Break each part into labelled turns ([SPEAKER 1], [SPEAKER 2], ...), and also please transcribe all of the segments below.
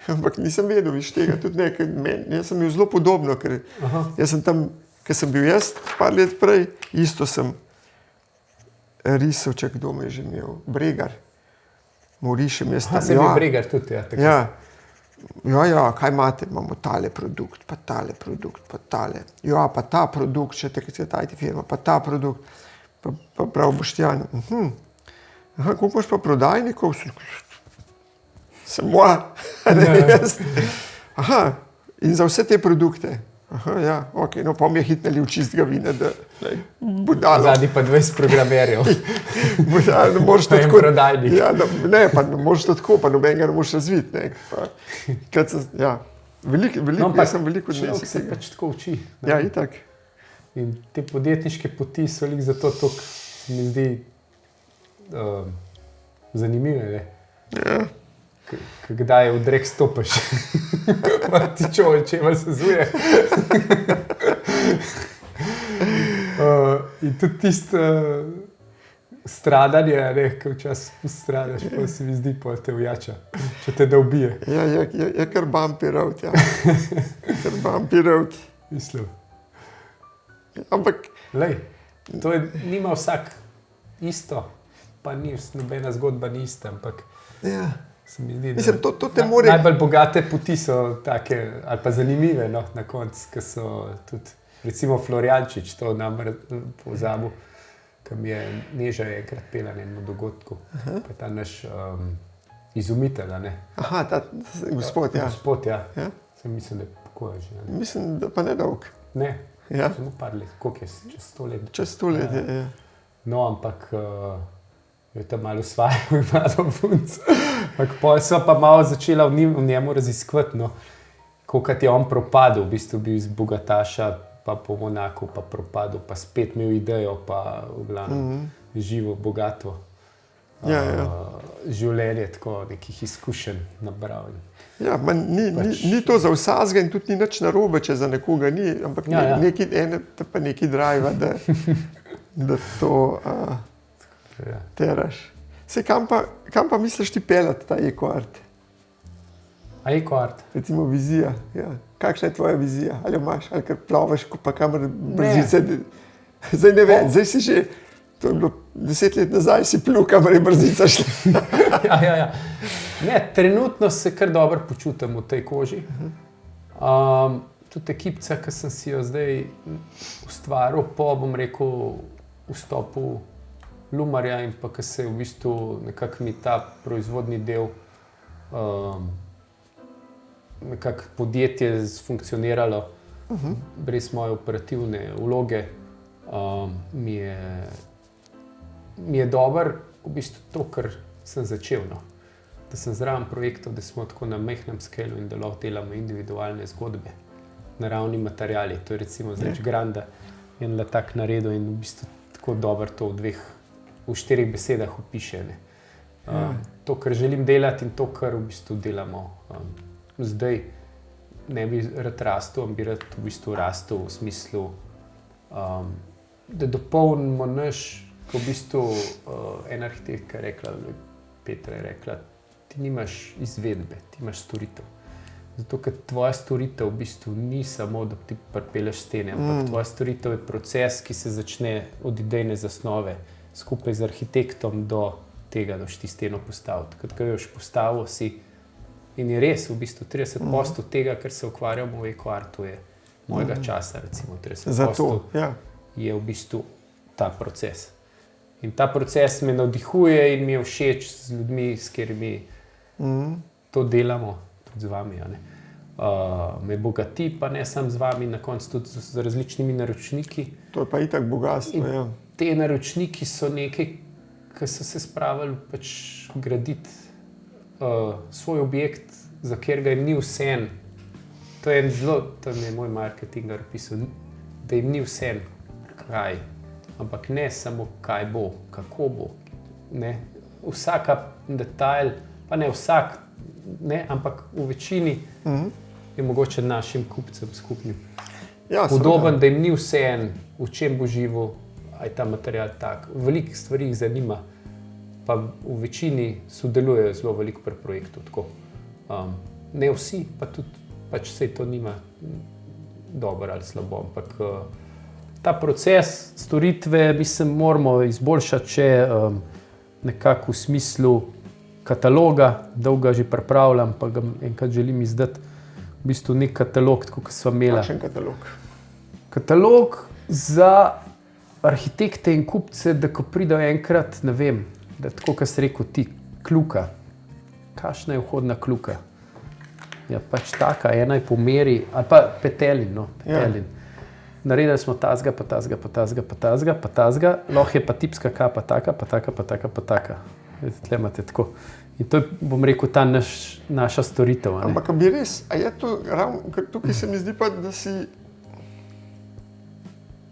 [SPEAKER 1] ampak nisem vedel iz tega tudi nekaj. Jaz sem bil zelo podobno, ker jaz sem tam, ker sem bil jaz par let prej, isto sem risal, če kdo me je že imel, Bregar. Mu rišem jaz tam.
[SPEAKER 2] Se mi Bregar tudi, ja.
[SPEAKER 1] Ja, kaj imate? Imamo tale produkt, pa tale produkt, pa tale. Ja, pa ta produkt, še takrat je ta IT firma, pa ta produkt. Pa prav Boštjan. Koliko imaš pa prodajnikov? Sem moja. In za vse te produkte. Ok, no pa mi je hitnali v čistega vina, da budalo.
[SPEAKER 2] Zadnji pa 20 programerjev.
[SPEAKER 1] Budalo, moraš
[SPEAKER 2] Pa en
[SPEAKER 1] tako.
[SPEAKER 2] prodajnik.
[SPEAKER 1] Ja, ne, pa moraš tako, pa nobenega ne moraš razviti. Jaz sem veliko
[SPEAKER 2] človek se pač tako uči. Ne?
[SPEAKER 1] Ja, itak.
[SPEAKER 2] In te podjetniške poti so veliko zato toliko, se mi zdi, zanimive.
[SPEAKER 1] Ja.
[SPEAKER 2] Kdaj v drek stopiš, pa ti čovek, če vas zuje. In tudi tisto stradanje, ko včasih stradaš, pa se mi zdi, pa te ujača, če te da ubije.
[SPEAKER 1] Ja, je kar bumpy road, ja. Kar bumpy road.
[SPEAKER 2] Mislim.
[SPEAKER 1] Ampak,
[SPEAKER 2] Lej, to je, nima vsak isto, pa ni nobena zgodba ni ista, ampak
[SPEAKER 1] ja.
[SPEAKER 2] se mi zdi,
[SPEAKER 1] Mislim, to te more...
[SPEAKER 2] najbolj bogate poti so take, ali pa zanimive, no, na koncu, ki so tudi, recimo Florjančič, to nam pozabil, ki mi je Neža enkrat pela na enem dogodku, pa ta naš izumitelj, ne?
[SPEAKER 1] Aha, ta gospod, ja.
[SPEAKER 2] Gospod, ja.
[SPEAKER 1] Ja.
[SPEAKER 2] Sem mislim, da je pokojal že. Ne?
[SPEAKER 1] Mislim, da pa ne dolg.
[SPEAKER 2] Ne,
[SPEAKER 1] Ja.
[SPEAKER 2] samo par let, koliko je, čez 100 let.
[SPEAKER 1] Čez 100 let, ja.
[SPEAKER 2] No, ampak je tam malo usvajal in malo punc. Ampak potem sva pa malo začela v njemu raziskovati, no, koliko je on propadel, v bistvu bil iz bogataša, pa po Monaku, pa propadel, pa spet imel idejo, pa v glavnem živo, bogato življenje, tako nekih izkušenj nabral.
[SPEAKER 1] Ja, ni to za vsakega in tudi ni nič narobe, če za nekoga ni, ampak neki drive, da to teraš. Sej, kam pa misliš ti peljati ta EcoArt?
[SPEAKER 2] A EcoArt?
[SPEAKER 1] Recimo vizija. Ja. Kakšna je tvoja vizija? Ali imaš, ali kar plovaš, pa kamor brzice? Zdaj ne vem, zdaj si že, to je bilo 10 let nazaj, si plul, kamor je brzica šla.
[SPEAKER 2] Ja. Ne, trenutno se kar dobro počutim v tej koži. Tudi ekipca, ki sem si jo zdaj ustvaril, bom rekel, vstopu Lumarja in pa, ki se je v bistvu nekako mi ta proizvodni del, nekako podjetje funkcioniralo brez moje operativne vloge, mi je dober v bistvu to, kar sem začel. No. Da sem zraven projektov, da smo tako na majhnem skalu in da lahko delamo individualne zgodbe, naravni materiali. To je recimo zdaj Granda en letak naredil in v bistvu tako dobro to v 4 besedah opiše. To, kar želim delati in to, kar v bistvu delamo zdaj, ne bi rad rastel, bi rad v bistvu rastel v smislu, da dopolnimo naš, ko v bistvu en arhitektka je rekla, Petra je rekla, ti nimaš izvedbe, ti imaš storitev. Zato, ker tvoja storitev v bistvu ni samo, da ti pripeleš stene, ampak tvoja storitev je proces, ki se začne od idejne zasnove, skupaj z arhitektom do tega, da boš ti steno postavil. Ko jo boš postavil, si in je res, v bistvu 30% tega, kar se ukvarjamo v EcoArtu, je mojega časa, recimo 30% je v bistvu ta proces. In ta proces me navdihuje in mi je všeč z ljudmi, s katerimi to delamo, tudi z vami. Me bogati, pa ne samo z vami, na koncu tudi z različnimi naročniki.
[SPEAKER 1] To je pa itak bogatstvo, ja.
[SPEAKER 2] Te naročniki so nekaj, ki so se spravili pač graditi svoj objekt, za katerega jim ni vseeno. To je tam je moj marketingar pisal, da jim ni vseeno, kaj. Ampak ne samo kaj bo, kako bo. Ne? Vsaka detajl, pa ne vsak, ne? Ampak v večini je mogoče našim kupcem skupnim.
[SPEAKER 1] Ja,
[SPEAKER 2] podoben, da jim ni vseeno, v čem bo živel, a je ta material tak. Veliko stvari jih zanima, pa v večini sodelujejo zelo veliko pri projektu. Tako. ne vsi, pa tudi pač sej to nima dobro ali slabo, ampak ta proces storitve mislim, moramo izboljšati še nekako v smislu kataloga, dolga že pripravljam, pa ga enkrat želim izdati v bistvu nek katalog, tako kot sva imela.
[SPEAKER 1] Kakšen katalog?
[SPEAKER 2] Katalog za arhitekte in kupce, da ko pridejo enkrat, ne vem, da tako, kot si rekel ti, kljuka. Kakšna je vhodna kljuka? Ja, pač taka, ena je po meri, ali pa petelin, no, petelin. Ja. Naredili smo tazga, pa tazga, pa tazga, pa tazga, pa tazga, lahko je pa tipska kapa taka, pa taka, pa taka, pa taka. Tle imate tako. In to je, bom rekel, ta naša storitev.
[SPEAKER 1] Ampak bi res, a je to ravno, ker tukaj se mi zdi pa, da si,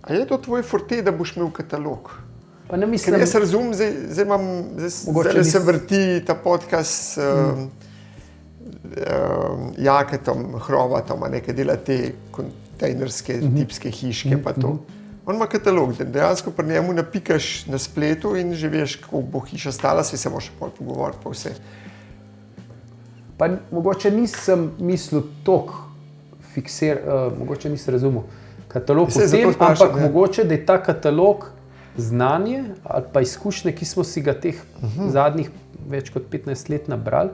[SPEAKER 1] a je to tvoj forte, da boš imel katalog?
[SPEAKER 2] Pa ne mislim.
[SPEAKER 1] Ker jaz razumem, zdaj se vrti ta podcast Jaketom, Hrovatom, nekaj dela te kontejnerske, tipske hiške pa to. On ima katalog, da dejansko pri njemu napikaš na spletu in že veš, kako bo hiša stala, se moraš pogovoriti pa vse.
[SPEAKER 2] Pa mogoče nisem mislil toliko mogoče nisem razumel katalog v tem, ampak mogoče, da je ta katalog znanje ali pa izkušnje, ki smo si ga teh zadnjih več kot 15 let nabrali,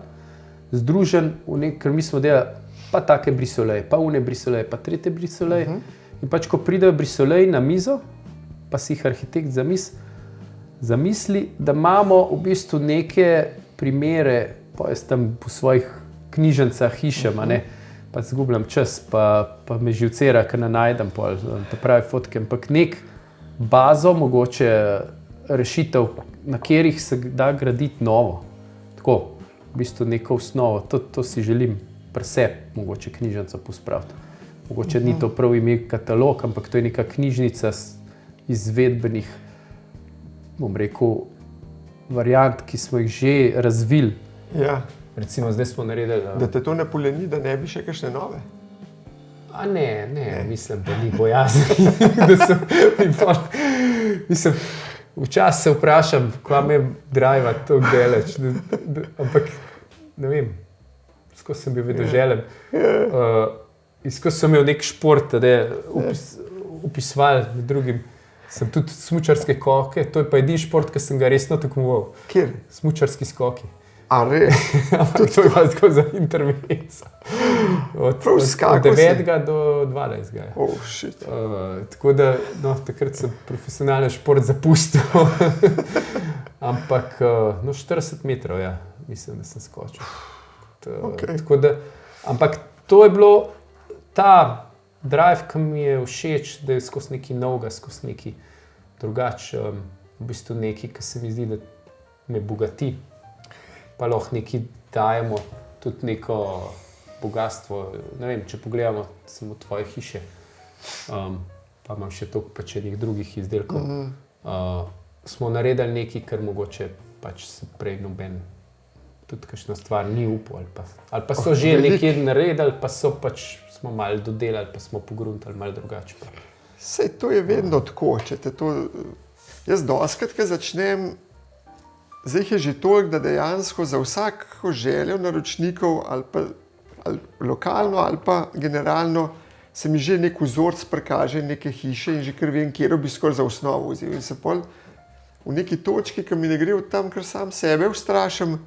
[SPEAKER 2] združen v ker mi smo delali pa take brisoleje, pa une brisoleje, pa tretje brisoleje. In pač, ko pridejo brisoleji na mizo, pa si jih arhitekt zamisli, da imamo v bistvu neke primere, pa jaz tam po svojih knjižnicah hišem, pa zgubljam čas, pa me živcera, ker ne najdem te prave fotke, ampak nek bazo, mogoče rešitev, na katerih se da graditi novo. Tako, v bistvu neko osnovo, to si želim pri sebi, mogoče knjižnico pospraviti. Mogoče ni to prav ime katalog, ampak to je neka knjižnica izvedbenih, bom rekel, variant, ki smo jih že razvili.
[SPEAKER 1] Ja.
[SPEAKER 2] Recimo, zdaj smo naredili...
[SPEAKER 1] Da te to ne poleni, da ne bi še kakšne nove?
[SPEAKER 2] A ne, mislim, da ni bojazni. Mislim, včasih se vprašam, kva me driva to deleč, ampak ne vem, skozi sem bil vedoželjen. Skozi sem imel nek šport, upisoval med drugim. Sem tudi smučarske skoke, to je pa edini šport, ki sem ga resno tekmoval.
[SPEAKER 1] Kjer?
[SPEAKER 2] Smučarski skoki.
[SPEAKER 1] A res?
[SPEAKER 2] To je pa tako za intervenco. Od 9. do 12.
[SPEAKER 1] Oh, shit.
[SPEAKER 2] Tako da, takrat sem profesionalni šport zapustil. Ampak, 40 metrov, ja, mislim, da sem skočil. Tako da, ampak to je bilo ta drive, ki mi je všeč, da je skozi nekaj novega, skozi nekaj drugače, v bistvu nekaj, ki se mi zdi, da me bogati. Pa lahko nekaj dajemo, tudi neko bogatstvo. Ne vem, če pogledamo samo tvoje hiše, pa imam še toliko pačenih drugih izdelkov, smo naredili nekaj, kar mogoče pač se prej noben tudi kakšna stvar ni upal. Ali pa so že nekaj naredili, pa so pač smo malo dodelali, pa smo pogruntali malo drugače.
[SPEAKER 1] Sej to je vedno tako, če te to... Jaz dostikrat, ko začnem, zdaj je že toliko, da dejansko za vsako željo naročnikov ali lokalno ali pa generalno se mi že nek vzorc prikaže neke hiše in že kar vem, kjer bi skoraj za osnovo vzel. In se pol v neki točki, ki mi ne gre od tam, ker sam sebe ustrašim,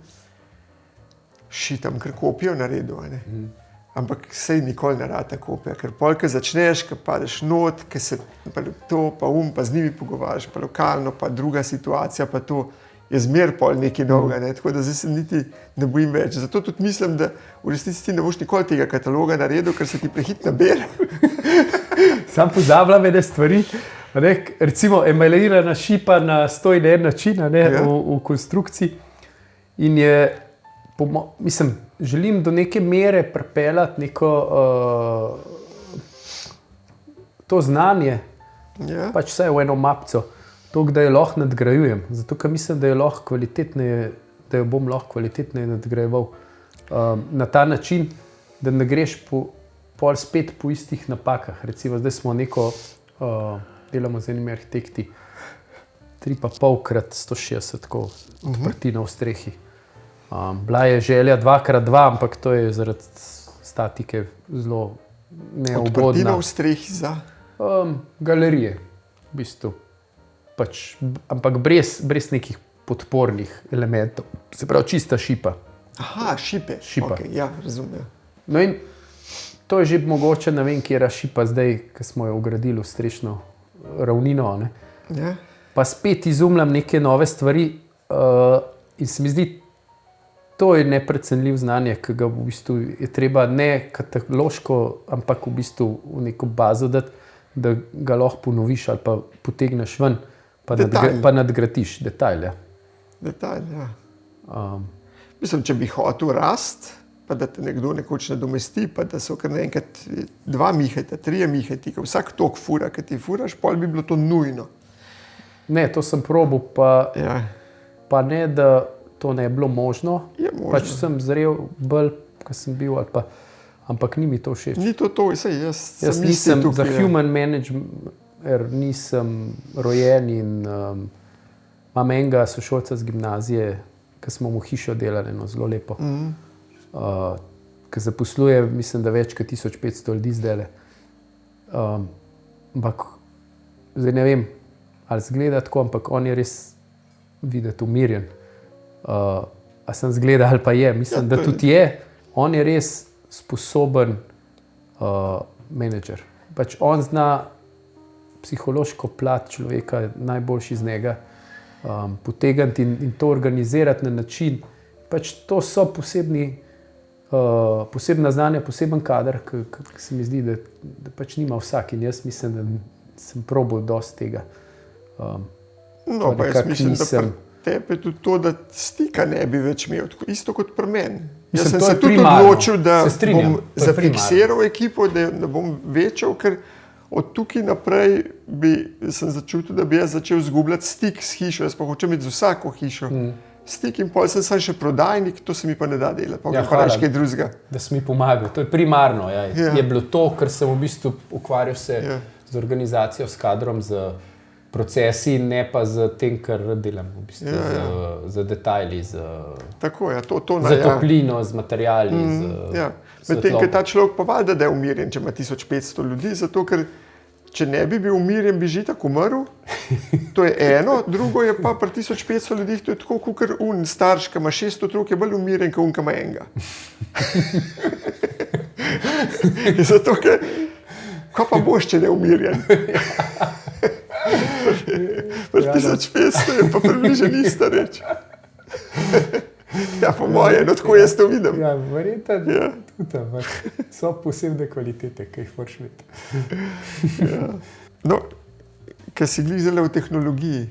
[SPEAKER 1] šitam, ker kopijo naredil. Ampak sej nikoli ne rata kopija, ker pol, ko začneš, ko padeš not, ko se pa to, pa z njimi pogovarjaš, pa lokalno, pa druga situacija, pa to je zmer pol nekaj novega, tako da zdaj se niti ne bojim več. Zato tudi mislim, da v resnici ti ne boš nikoli tega kataloga naredil, ker se ti prehit nabere.
[SPEAKER 2] Sam pozabljam ene stvari, recimo emailirana šipa na 101 način v konstrukciji in je, mislim, želim do neke mere pripeljati neko to znanje, pač vse v eno mapco. To, da jo lahko nadgrajujem, zato ker mislim, da jo bom lahko kvalitetneje nadgrajeval na ta način, da ne greš pol spet po istih napakah. Recimo, zdaj smo delamo z enimi arhitekti 3,5 x 160 odprtina v strehi. Bila je želja 2x2, ampak to je zaradi statike zelo neugodno.
[SPEAKER 1] Odprtina v strehi za?
[SPEAKER 2] Galerije, v bistvu. Ampak brez nekih podpornih elementov. Se pravi, čista šipa.
[SPEAKER 1] Aha, šipe.
[SPEAKER 2] Šipa.
[SPEAKER 1] Okay, ja, razumem.
[SPEAKER 2] No in to je že mogoče, ne vem, kje je šipa zdaj, ko smo jo ugradili v strešno ravnino. Ne?
[SPEAKER 1] Ja.
[SPEAKER 2] Pa spet izumljam neke nove stvari in se mi zdi, to je neprecenljiv znanje, ki ga v bistvu je treba ne kataloško, ampak v bistvu v neko bazo dati, da ga lahko ponoviš ali pa potegneš ven, pa nadgradiš detajle.
[SPEAKER 1] Detajl, ja. Mislim, če bi hotel rast, pa da te nekdo nekoč nadomesti, pa da so kar naenkrat 2 mihajta, 3 mihajti, ko vsak tok fura, ki ti furaš, pol bi bilo to nujno.
[SPEAKER 2] Ne, to sem probal, pa ne, da to ne bi bilo možno.
[SPEAKER 1] Je možno.
[SPEAKER 2] Pač sem zrel bolj, ko sem bil, ampak ni mi to všeč.
[SPEAKER 1] Ni to, jaz
[SPEAKER 2] nisem tukaj, za human management, nisem rojen in imam enega sošolca z gimnazije, ki smo mu hišo delali, zelo lepo. Ki zaposluje, mislim, da več kot 1500 ljudi zdaj. Ampak zdaj ne vem, ali zgleda tako, ampak on je res videti umirjen. A sem zgleda ali pa je, mislim, da tudi je. On je res sposoben menedžer. Pač on zna psihološko plat človeka najboljši iz njega potegniti in to organizirati na način. Pač to so posebna znanja, poseben kader, ki se mi zdi, da pač nima vsak in jaz mislim, da sem probal dosti tega.
[SPEAKER 1] No, pa jaz mislim, da pri tebi tudi to, da stika ne bi več imel, isto kot pri meni. Jaz sem se tudi odločil, da bom zafiksiral ekipo, da ne bom večal, ker od tukaj naprej sem začutil, da bi jaz začel zgubljati stik s hišo. Jaz pa hočem imeti z vsako hišo stik in potem sem še prodajnik, to se mi pa ne da delati, pa pa reč kaj drugega.
[SPEAKER 2] Da si mi pomagal, to je primarno. Ja. Je bilo to, ker sem v bistvu ukvarjal se z organizacijo, s kadrom, z procesi, ne pa z tem, kar delam, v bistvu, z detajli,
[SPEAKER 1] tako,
[SPEAKER 2] z toplino, z materiali.
[SPEAKER 1] Medtem, ker ta človek pa valjda, da je umirjen, če ima 1500 ljudi, zato ker če ne bi bil umirjen, bi že tako umrl. To je eno, drugo je pa pri 1500 ljudih, to je tako, kot starš, ki ima 6 otrok, je bolj umirjen, kot ki ima enega. Zato, ker ko pa boš, če ne umirjen? Pri 1500 je pa približen ista reč. Ja, po moje, tako jaz to vidim.
[SPEAKER 2] Ja, verjetno tudi, ampak so posebne kvalitete, ki jih moraš imeti.
[SPEAKER 1] No, ker si glizala v tehnologiji.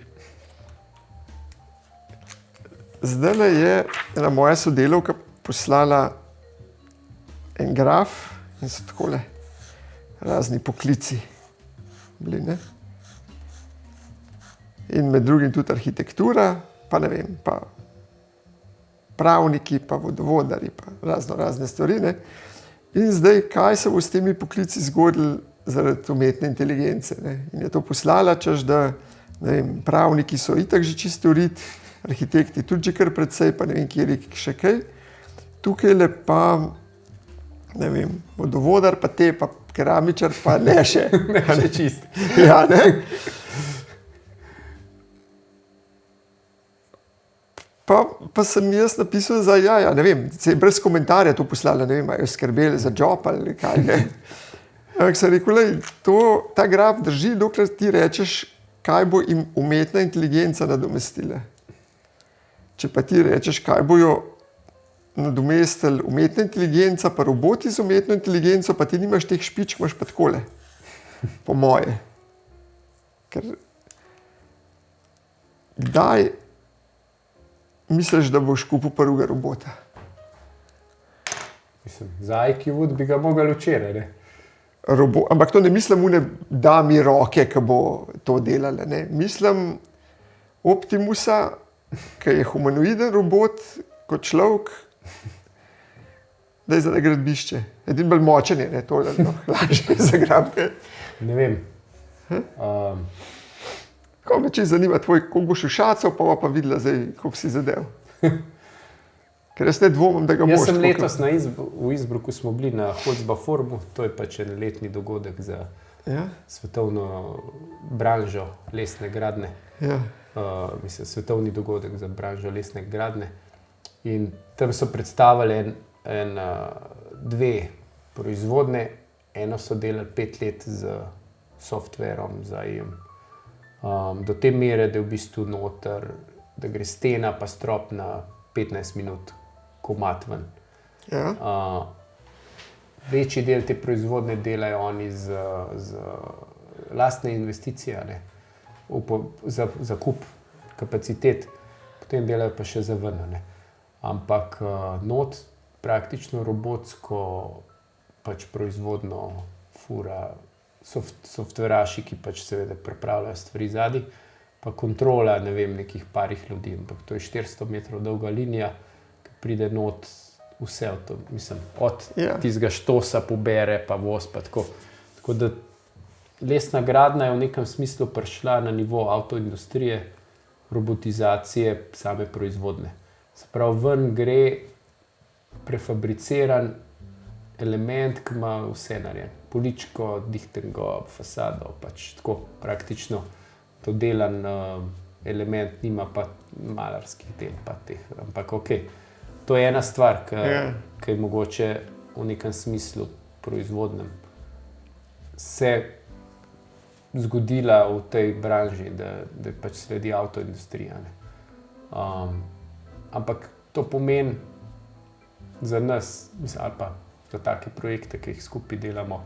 [SPEAKER 1] Zdajle je ena moja sodelavka poslala en graf in so takole razni poklici bili, ne? In med drugim tudi arhitektura, pa ne vem, pa pravniki, pa vodovodari, pa razne stvari. Ne? In zdaj, kaj se bo s temi poklici zgodilo zaradi umetne inteligence? Ne? In je to poslala, češ, da ne vem, pravniki so itak že čisto rit, arhitekti tudi že kar precej, pa ne vem, kjer je še kaj. Tukaj le pa, ne vem, vodovodar, pa te, pa keramičar, pa ne še.
[SPEAKER 2] Ne še čist.
[SPEAKER 1] Ja, ne? Pa sem jaz napisal za, ne vem, se je brez komentarja to poslala, ne vem, ali jo skrbeli za job ali kaj, ne. Ampak sem rekel, ta graf drži, dokler ti rečeš, kaj bo jim umetna inteligenca nadomestila. Če pa ti rečeš, kaj bojo nadomestili umetna inteligenca, pa roboti z umetno inteligenco, pa ti nimaš teh špičk, imaš pa takole, po moje. Ker kdaj misliš, da boš kupil prvega robota?
[SPEAKER 2] Mislim, za IQ bi ga mogel včeraj, ne?
[SPEAKER 1] Ampak to ne mislim, da mi roke, ki bo to delala, ne? Mislim Optimusa, ki je humanoiden robot, kot človek, da je za gradbišče. Edin bolj močen je, ne? Tole, no, lažje za grabke.
[SPEAKER 2] Ne vem.
[SPEAKER 1] Ko me če zanima tvoj, koliko boš všacal, pa videla zdaj, koliko si zadev. Ker jaz ne dvomim, da ga boš.
[SPEAKER 2] Jaz sem letos v Innsbrucku smo bili na Holzbau-forumu, to je pač en letni dogodek za svetovno branžo lesne gradnje. Mislim, svetovni dogodek za branžo lesne gradnje. In tam so predstavili dve proizvodne. Eno so delali 5 let z softverom za IM. Do te mere, da je v bistvu noter, da gre stena pa strop na 15 minut komat ven. Večji del te proizvodne delajo oni z lastne investicije, ne? Za kup kapacitet, potem delajo pa še za ven. Ne? Ampak not praktično robotsko pač proizvodno fura softveraši, ki pač seveda pripravljajo stvari zadaj, pa kontrola, ne vem, nekih parih ljudi, ampak to je 400 metrov dolga linija, ki pride not vse od tistega štosa pobere, pa voz, pa tako. Tako da lesna gradnja je v nekem smislu prišla na nivo avtoindustrije, robotizacije same proizvodne. Se pravi, ven gre prefabriciran element, ki ima vse narejen. Poličko, dihtengo, fasado, pač tako praktično to delan element, nima pa malarskih del, pa teh. Ampak to je ena stvar, ki je mogoče v nekem smislu proizvodnem se zgodila v tej branži, da pač sledi avtoindustrija. Ampak to pomeni za nas, ali pa za take projekte, ki jih skupaj delamo,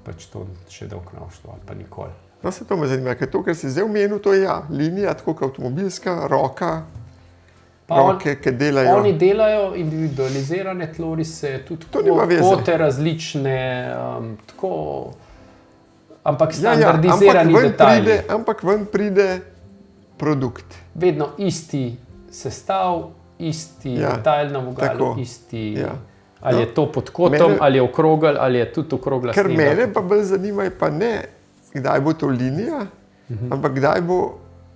[SPEAKER 2] pač to še dolgo ne bo šlo, ali pa nikoli.
[SPEAKER 1] No, se to me zanima, ker to, kar si zdaj omenil, to je linija, tako kot avtomobilska, roke, ki delajo.
[SPEAKER 2] Oni delajo individualizirane tlorise, tudi kote različne, tako, ampak standardizirani detajli.
[SPEAKER 1] Ampak ven pride produkt.
[SPEAKER 2] Vedno isti sestav, isti detajl na vogalu, isti. Ali je to pod kotom, ali je okrogel, ali je tudi okrogla snega.
[SPEAKER 1] Ker mene pa bolj zanimajo pa ne, kdaj bo to linija, ampak kdaj bo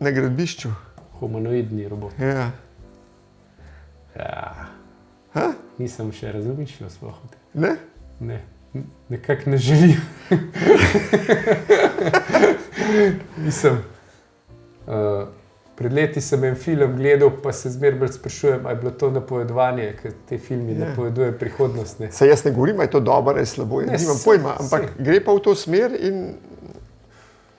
[SPEAKER 1] na gradbišču.
[SPEAKER 2] Humanoidni robot. Nisem še razmišljal sploh o tem.
[SPEAKER 1] Ne?
[SPEAKER 2] Ne, nekako ne želim. Nisem. Pred leti sem en film gledal, pa se zmeraj bolj sprašujem, ali je bilo to napovedovanje, ker te filmi napovedujejo prihodnost.
[SPEAKER 1] Saj jaz ne govorim, ali je to dobro ali slabo, nimam pojma, ampak gre pa v to smer in...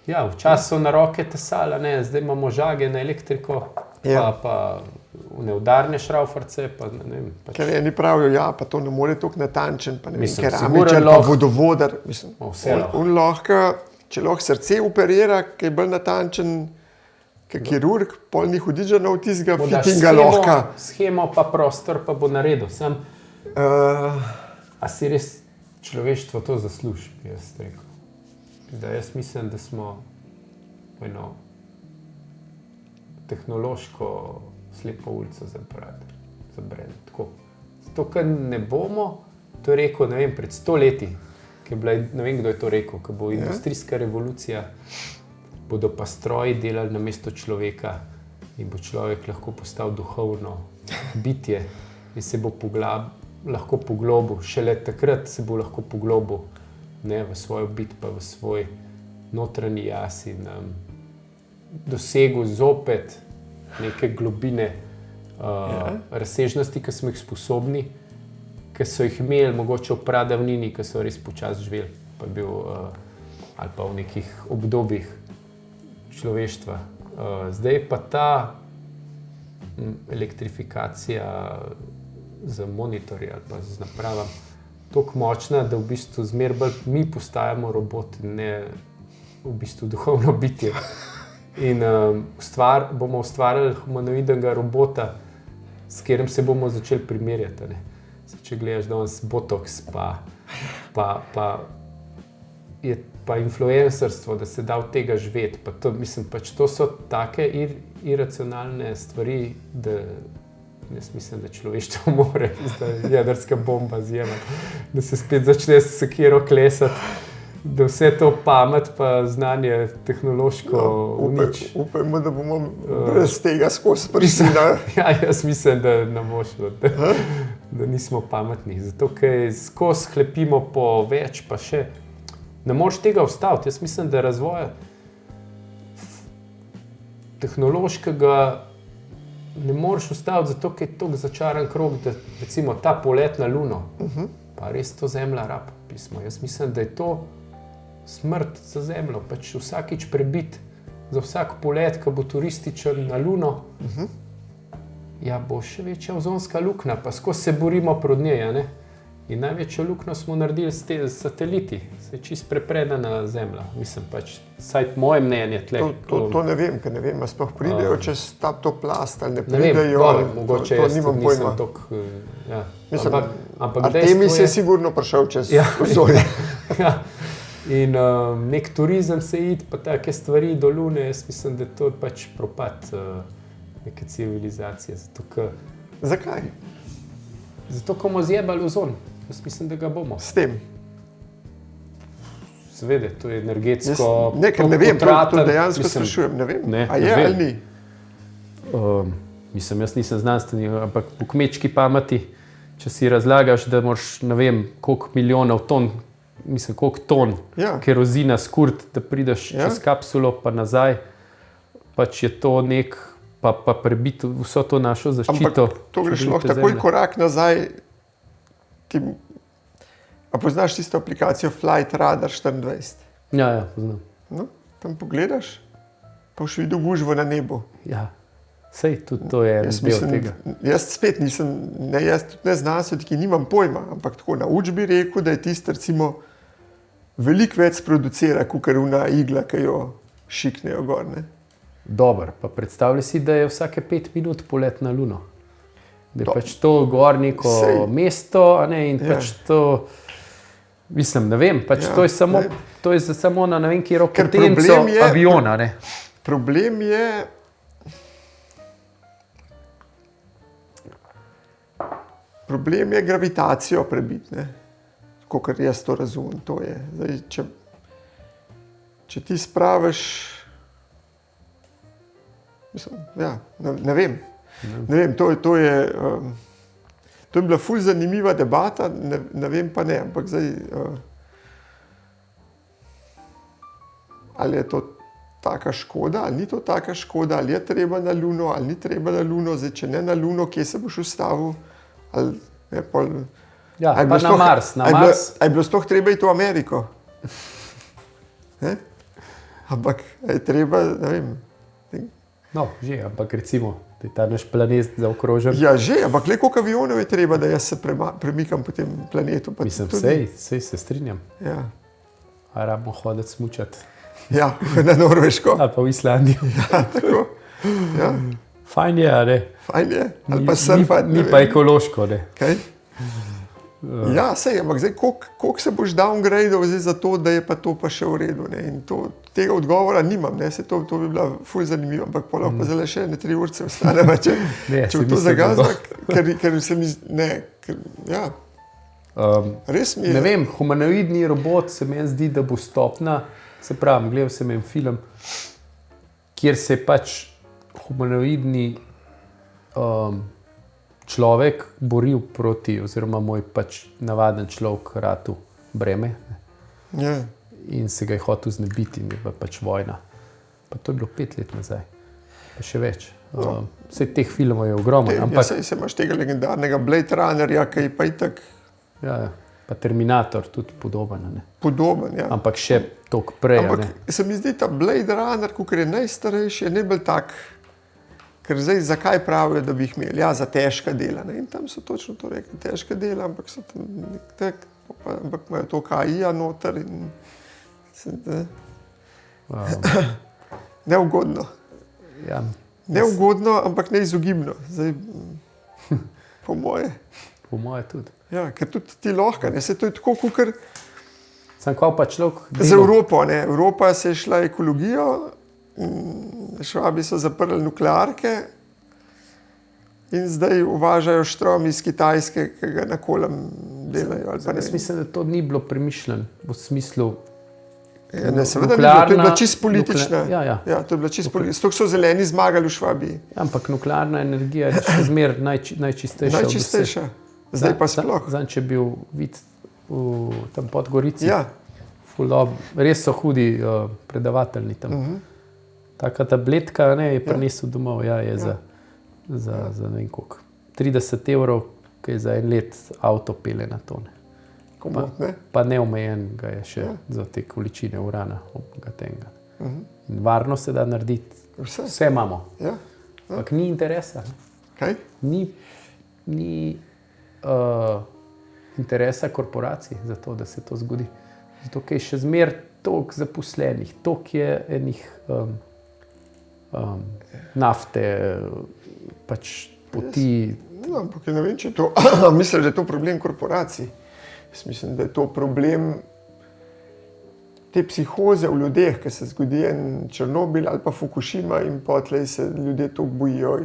[SPEAKER 2] Ja, včasih so na roke tesala, zdaj imamo žage na elektriko, pa neudarne šraufarce, pa ne vem.
[SPEAKER 1] Ker eni pravijo, pa to ne more toliko natančen, pa ne vem, keramičar, pa vodovodar. On lahko, če lahko srce operira, ki je bolj natančen, kot kirurg, pol ni hudiča na tistega fittinga lahko.
[SPEAKER 2] Shemo pa prostor pa bo naredil. A si res človeštvo to zasluži, bi jaz rekel. Jaz mislim, da smo eno tehnološko slepo ulico zabrali. Zato, ker ne bomo, to je rekel, ne vem, pred 100 leti, ne vem, kdo je to rekel, ko bo industrijska revolucija, bodo pa stroji delali namesto človeka in bo človek lahko postal duhovno bitje in se bo lahko poglobil. Šele takrat se bo lahko poglobil v svojo bit, pa v svoj notranji jaz in dosegel zopet neke globine razsežnosti, ki smo jih sposobni, ki so jih imeli mogoče v pradavnini, ki so res počasi živeli, pa bil, ali pa v nekih obdobjih človeštva. Zdaj pa ta elektrifikacija z monitorji ali pa z napravam toliko močna, da v bistvu zmeraj bolj mi postajamo roboti, ne v bistvu duhovno bitje. In bomo ustvarjali humanoidnega robota, s katerim se bomo začeli primerjati. Če gledaš danes botox, pa influencerstvo, da se da od tega živeti. To so take iracionalne stvari, da jaz mislim, da človeštvo more, da jedrska bomba zjema, da se spet začne s sekiro klesati da vse to pamet pa znanje tehnološko uniči.
[SPEAKER 1] Upajmo, da bomo brez tega skozi prišli.
[SPEAKER 2] Ja, jaz mislim, da ne bo šlo, da nismo pametni. Zato, ker skozi hlepimo po več, pa še ne moreš tega ustaviti. Jaz mislim, da razvoja tehnološkega ne moreš ustaviti, zato ker je tako začaran krog, da recimo ta polet na Luno, pa res to Zemlja rab pismo. Jaz mislim, da je to smrt za Zemljo, pač vsakič prebit za vsak polet, ko bo turističen na Luno, ja, bo še večja ozonska luknja, pa skozi se borimo proti njej, a ne? In največjo luknjo smo naredili s sateliti, se je čist prepredana Zemlja. Mislim pač, vsaj moje mnenje tle.
[SPEAKER 1] To ne vem, ker ne vem, a sploh pridejo čez to plast ali ne
[SPEAKER 2] Ne vem,
[SPEAKER 1] pridejo.
[SPEAKER 2] mogoče
[SPEAKER 1] to
[SPEAKER 2] jaz
[SPEAKER 1] nimam
[SPEAKER 2] tudi nisem
[SPEAKER 1] pojma.
[SPEAKER 2] toliko, ja.
[SPEAKER 1] Mislim,
[SPEAKER 2] Ampak
[SPEAKER 1] Artemis
[SPEAKER 2] dejstvo
[SPEAKER 1] je sigurno prišel čez
[SPEAKER 2] Ja.
[SPEAKER 1] ozonje.
[SPEAKER 2] Ja. In nek turizem se id, pa take stvari do Lune, jaz mislim, da to je pač propad neke civilizacije.
[SPEAKER 1] Zakaj?
[SPEAKER 2] Zato, ko bomo zjebali ozon. Jaz mislim, da ga bomo.
[SPEAKER 1] S tem?
[SPEAKER 2] Seveda, to je energetsko
[SPEAKER 1] Ker ne vem, to
[SPEAKER 2] potraten.
[SPEAKER 1] dejansko
[SPEAKER 2] Mislim,
[SPEAKER 1] sprašujem, ne vem,
[SPEAKER 2] ne,
[SPEAKER 1] a
[SPEAKER 2] ne
[SPEAKER 1] je
[SPEAKER 2] vem.
[SPEAKER 1] ali ni.
[SPEAKER 2] Mislim, jaz nisem znanstvenik, ampak po kmečki pameti, če si razlagaš, da moraš, ne vem, koliko milijonov ton, mislim, koliko ton kerozina skurt, da prideš čez kapsulo pa nazaj, pač je to nek, pa prebiti vso to našo zaščito.
[SPEAKER 1] Ampak to greš lahko takoj korak nazaj. A poznaš tisto aplikacijo Flight Radar 24?
[SPEAKER 2] Ja, poznam.
[SPEAKER 1] No, tam pogledaš, pa boš videl gužvo na nebu.
[SPEAKER 2] Ja, sej tudi to je del tega.
[SPEAKER 1] Jaz spet nisem, jaz tudi ne znanstvenik, ki nimam pojma, ampak tako na učbi rekel, da je tisto recimo veliko več producira, kakor una igla, ki jo šiknejo gor. Ne?
[SPEAKER 2] Dober, pa predstavljaj si, da je vsake 5 minut polet na Luno. Da je pač to gor neko mesto, a ne, in pač to, mislim, ne vem, pač to je samo na ne vem, kjero potenco aviona, ne.
[SPEAKER 1] Problem je gravitacijo prebiti, ne. Kakor jaz to razumem, to je. Zdaj, če ti spraviš, mislim, ja, ne vem. Ne vem, to je bila ful zanimiva debata, ne vem pa ne, ampak zdaj, ali je to taka škoda, ali ni to taka škoda, ali je treba na Luno, ali ni treba na Luno, zdaj, če ne na Luno, kje se boš ustavil, ali ne, pol...
[SPEAKER 2] Ja, pa na Mars, na Mars.
[SPEAKER 1] A je bilo sploh treba iti v Ameriko? Ne? Ampak je treba, ne vem...
[SPEAKER 2] No, že, ampak recimo, da je ta naš planet zaokrožen.
[SPEAKER 1] Ja, že, ampak le koliko avionov je treba, da jaz se premikam po tem planetu.
[SPEAKER 2] Mislim, sej se strinjam.
[SPEAKER 1] Ja.
[SPEAKER 2] A rabimo hoditi smučati.
[SPEAKER 1] Ja, na Norveško.
[SPEAKER 2] Ali pa v Islandijo.
[SPEAKER 1] Ja, tako. Ja.
[SPEAKER 2] Fajn je, a ne?
[SPEAKER 1] Fajn je, ali pa surfati.
[SPEAKER 2] Ni pa ekološko, ne?
[SPEAKER 1] Kaj? Ja, sej, ampak zdaj, koliko se boš downgradeal za to, da je pa to pa še v redu, ne? In tega odgovora nimam, ne? Se to bi bila ful zanimivo, ampak pa lahko zelo še 3 urce ostaneva, če v to zagazda, ker se mi, ne, ja. Res mi je.
[SPEAKER 2] Ne vem, humanoidni robot se meni zdi, da bo stopna, se pravim, gledal sem en film, kjer se pač humanoidni človek boril proti, oziroma moj pač navaden človek ratu breme.
[SPEAKER 1] Ja.
[SPEAKER 2] In se ga je hotel znebiti in je bila pač vojna. Pa to je bilo 5 let nazaj, pa še več. Vse teh filmov je ogromno.
[SPEAKER 1] Ja, sej se imaš tega legendarnega Blade Runnerja, ki je pa itak...
[SPEAKER 2] Ja, pa Terminator tudi podoben, ne?
[SPEAKER 1] Podoben, ja.
[SPEAKER 2] Ampak še toliko prej, ne?
[SPEAKER 1] Ampak se mi zdi ta Blade Runner, kakor je najstarejši, je najbolj tak, ker zdaj zakaj pravijo, da bi jih imeli? Ja, za težka dela, ne? In tam so točno to rekli, težka dela, ampak so tam ampak imajo to KI-ja noter in neugodno.
[SPEAKER 2] Ja.
[SPEAKER 1] Neugodno, ampak neizogibno. Zdaj, po moje.
[SPEAKER 2] Po moje tudi.
[SPEAKER 1] Ja, ker tudi ti lahko, ne? Se to je tako, kakor...
[SPEAKER 2] Sam kva pa človek...
[SPEAKER 1] Za Evropo, ne? Evropa se je šla ekologijo, Švabi so zaprli nuklearke in zdaj uvažajo štrom iz Kitajske, ki ga na kolem delajo.
[SPEAKER 2] Jaz mislim, da to ni bilo premišljeno v smislu
[SPEAKER 1] Ne, seveda ni bilo, to je bila čisto politična.
[SPEAKER 2] Ja.
[SPEAKER 1] Ja, to je bila čisto politična. Stok so zeleni zmagali v Švabiji.
[SPEAKER 2] Ampak nuklearna energija je še zmeraj najčistejša.
[SPEAKER 1] Najčistejša. Zdaj pa sploh.
[SPEAKER 2] Zdaj, če bil vid v tam Podgorici,
[SPEAKER 1] Ja.
[SPEAKER 2] res so hudi predavatelji tam. Taka tabletka je prinesel domov, je za ne vem koliko. 30 evrov, ki je za en let avto pele na tone. Pa neomejen ga je še za te količine urana obogatenega. In varno se da narediti. Vse imamo. Ampak ni interesa.
[SPEAKER 1] Kaj?
[SPEAKER 2] Ni interesa korporacij za to, da se to zgodi. Zato, ker je še zmeraj toliko zaposlenih, toliko je enih nafte, pač poti.
[SPEAKER 1] No, ampak ne vem, če je to, mislim, da je to problem korporacij. Jaz mislim, da je to problem te psihoze v ljudeh, ki se zgodi en Černobil ali pa Fukushima in potlej se ljudje to bojijo.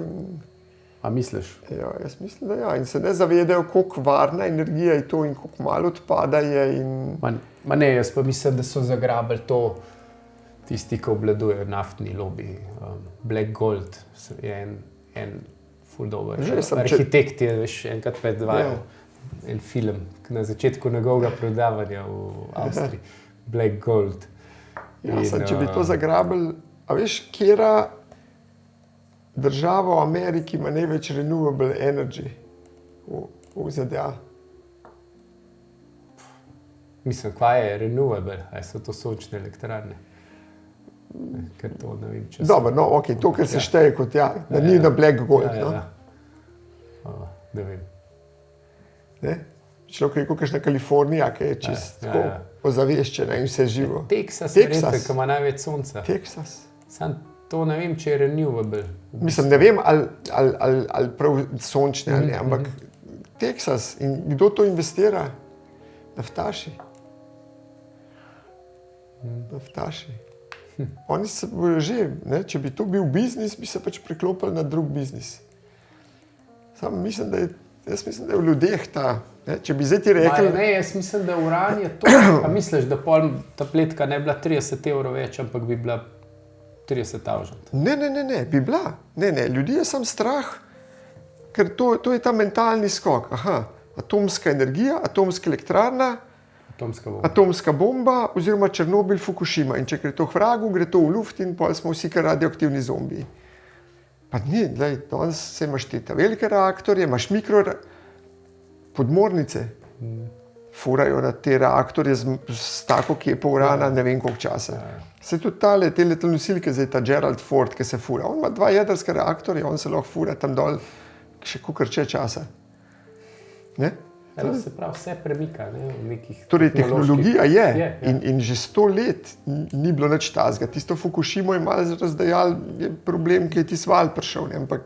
[SPEAKER 2] A misliš?
[SPEAKER 1] Ja, jaz mislim, da ja. In se ne zavedajo, koliko varna energija je to in koliko malo odpada je.
[SPEAKER 2] Ne, jaz pa mislim, da so zagrabili to tisti, ki obvladujejo naftni lobby. Black Gold je en ful dober. Arhitekt je enkrat predvajal en film na začetku njegovega predavanja v Avstriji. Black Gold.
[SPEAKER 1] Če bi to zagrabili, a veš, kjera država v Ameriki ima največ renewable energy v ZDA?
[SPEAKER 2] Mislim, kaj je renewable? Ali so to sončne elektrarne? Ker to ne vem, če
[SPEAKER 1] Dobro, no, ok, to, kar se šteje kot da ni na Black Gold.
[SPEAKER 2] Ne vem.
[SPEAKER 1] Ne? Človek rekel, kakšna Kalifornija, ki je čisto ozaveščena in vse živo.
[SPEAKER 2] Texas, ki ima največ sonca.
[SPEAKER 1] Texas.
[SPEAKER 2] Sam to ne vem, če je renewable.
[SPEAKER 1] Mislim, ne vem, ali prav sončne ali ne, ampak Texas. In kdo to investira? Naftaši. Oni se bojo že, ne? Če bi to bil biznis, bi se pač preklopili na drug biznis. Sam mislim, da je v ljudeh ta, ne? Če bi zdaj ti rekel...
[SPEAKER 2] Ne, jaz mislim, da uran je to, a misliš, da pol tabletka ne bila 30 evrov več, ampak bi bila 30.000.
[SPEAKER 1] Ne, bi bila. Ne, ljudi je sam strah, ker to je ta mentalni skok. Aha, atomska energija, atomska elektrarna, atomska bomba oziroma Černobil, Fukushima. In če gre to k vragu, gre to v luft in pol smo vsi kar radioaktivni zombiji. Pa ni, danes se imaš te velike reaktorje, imaš podmornice, furajo na te reaktorje s tako kepo urana, ne vem koliko časa. Se tudi te letalonosilke, zdaj ta Gerald Ford, ki se fura, on ima 2 jedrska reaktorja, on se lahko fura tam dol še kolikor časa. Ne?
[SPEAKER 2] Se pravi, vse premika, ne, v nekih
[SPEAKER 1] torej, tehnologija je. In že 100 let ni bilo nič tazga. Tisto Fukushimo je malo razdajal, je problem, ki je tisti val prišel, ne? Ampak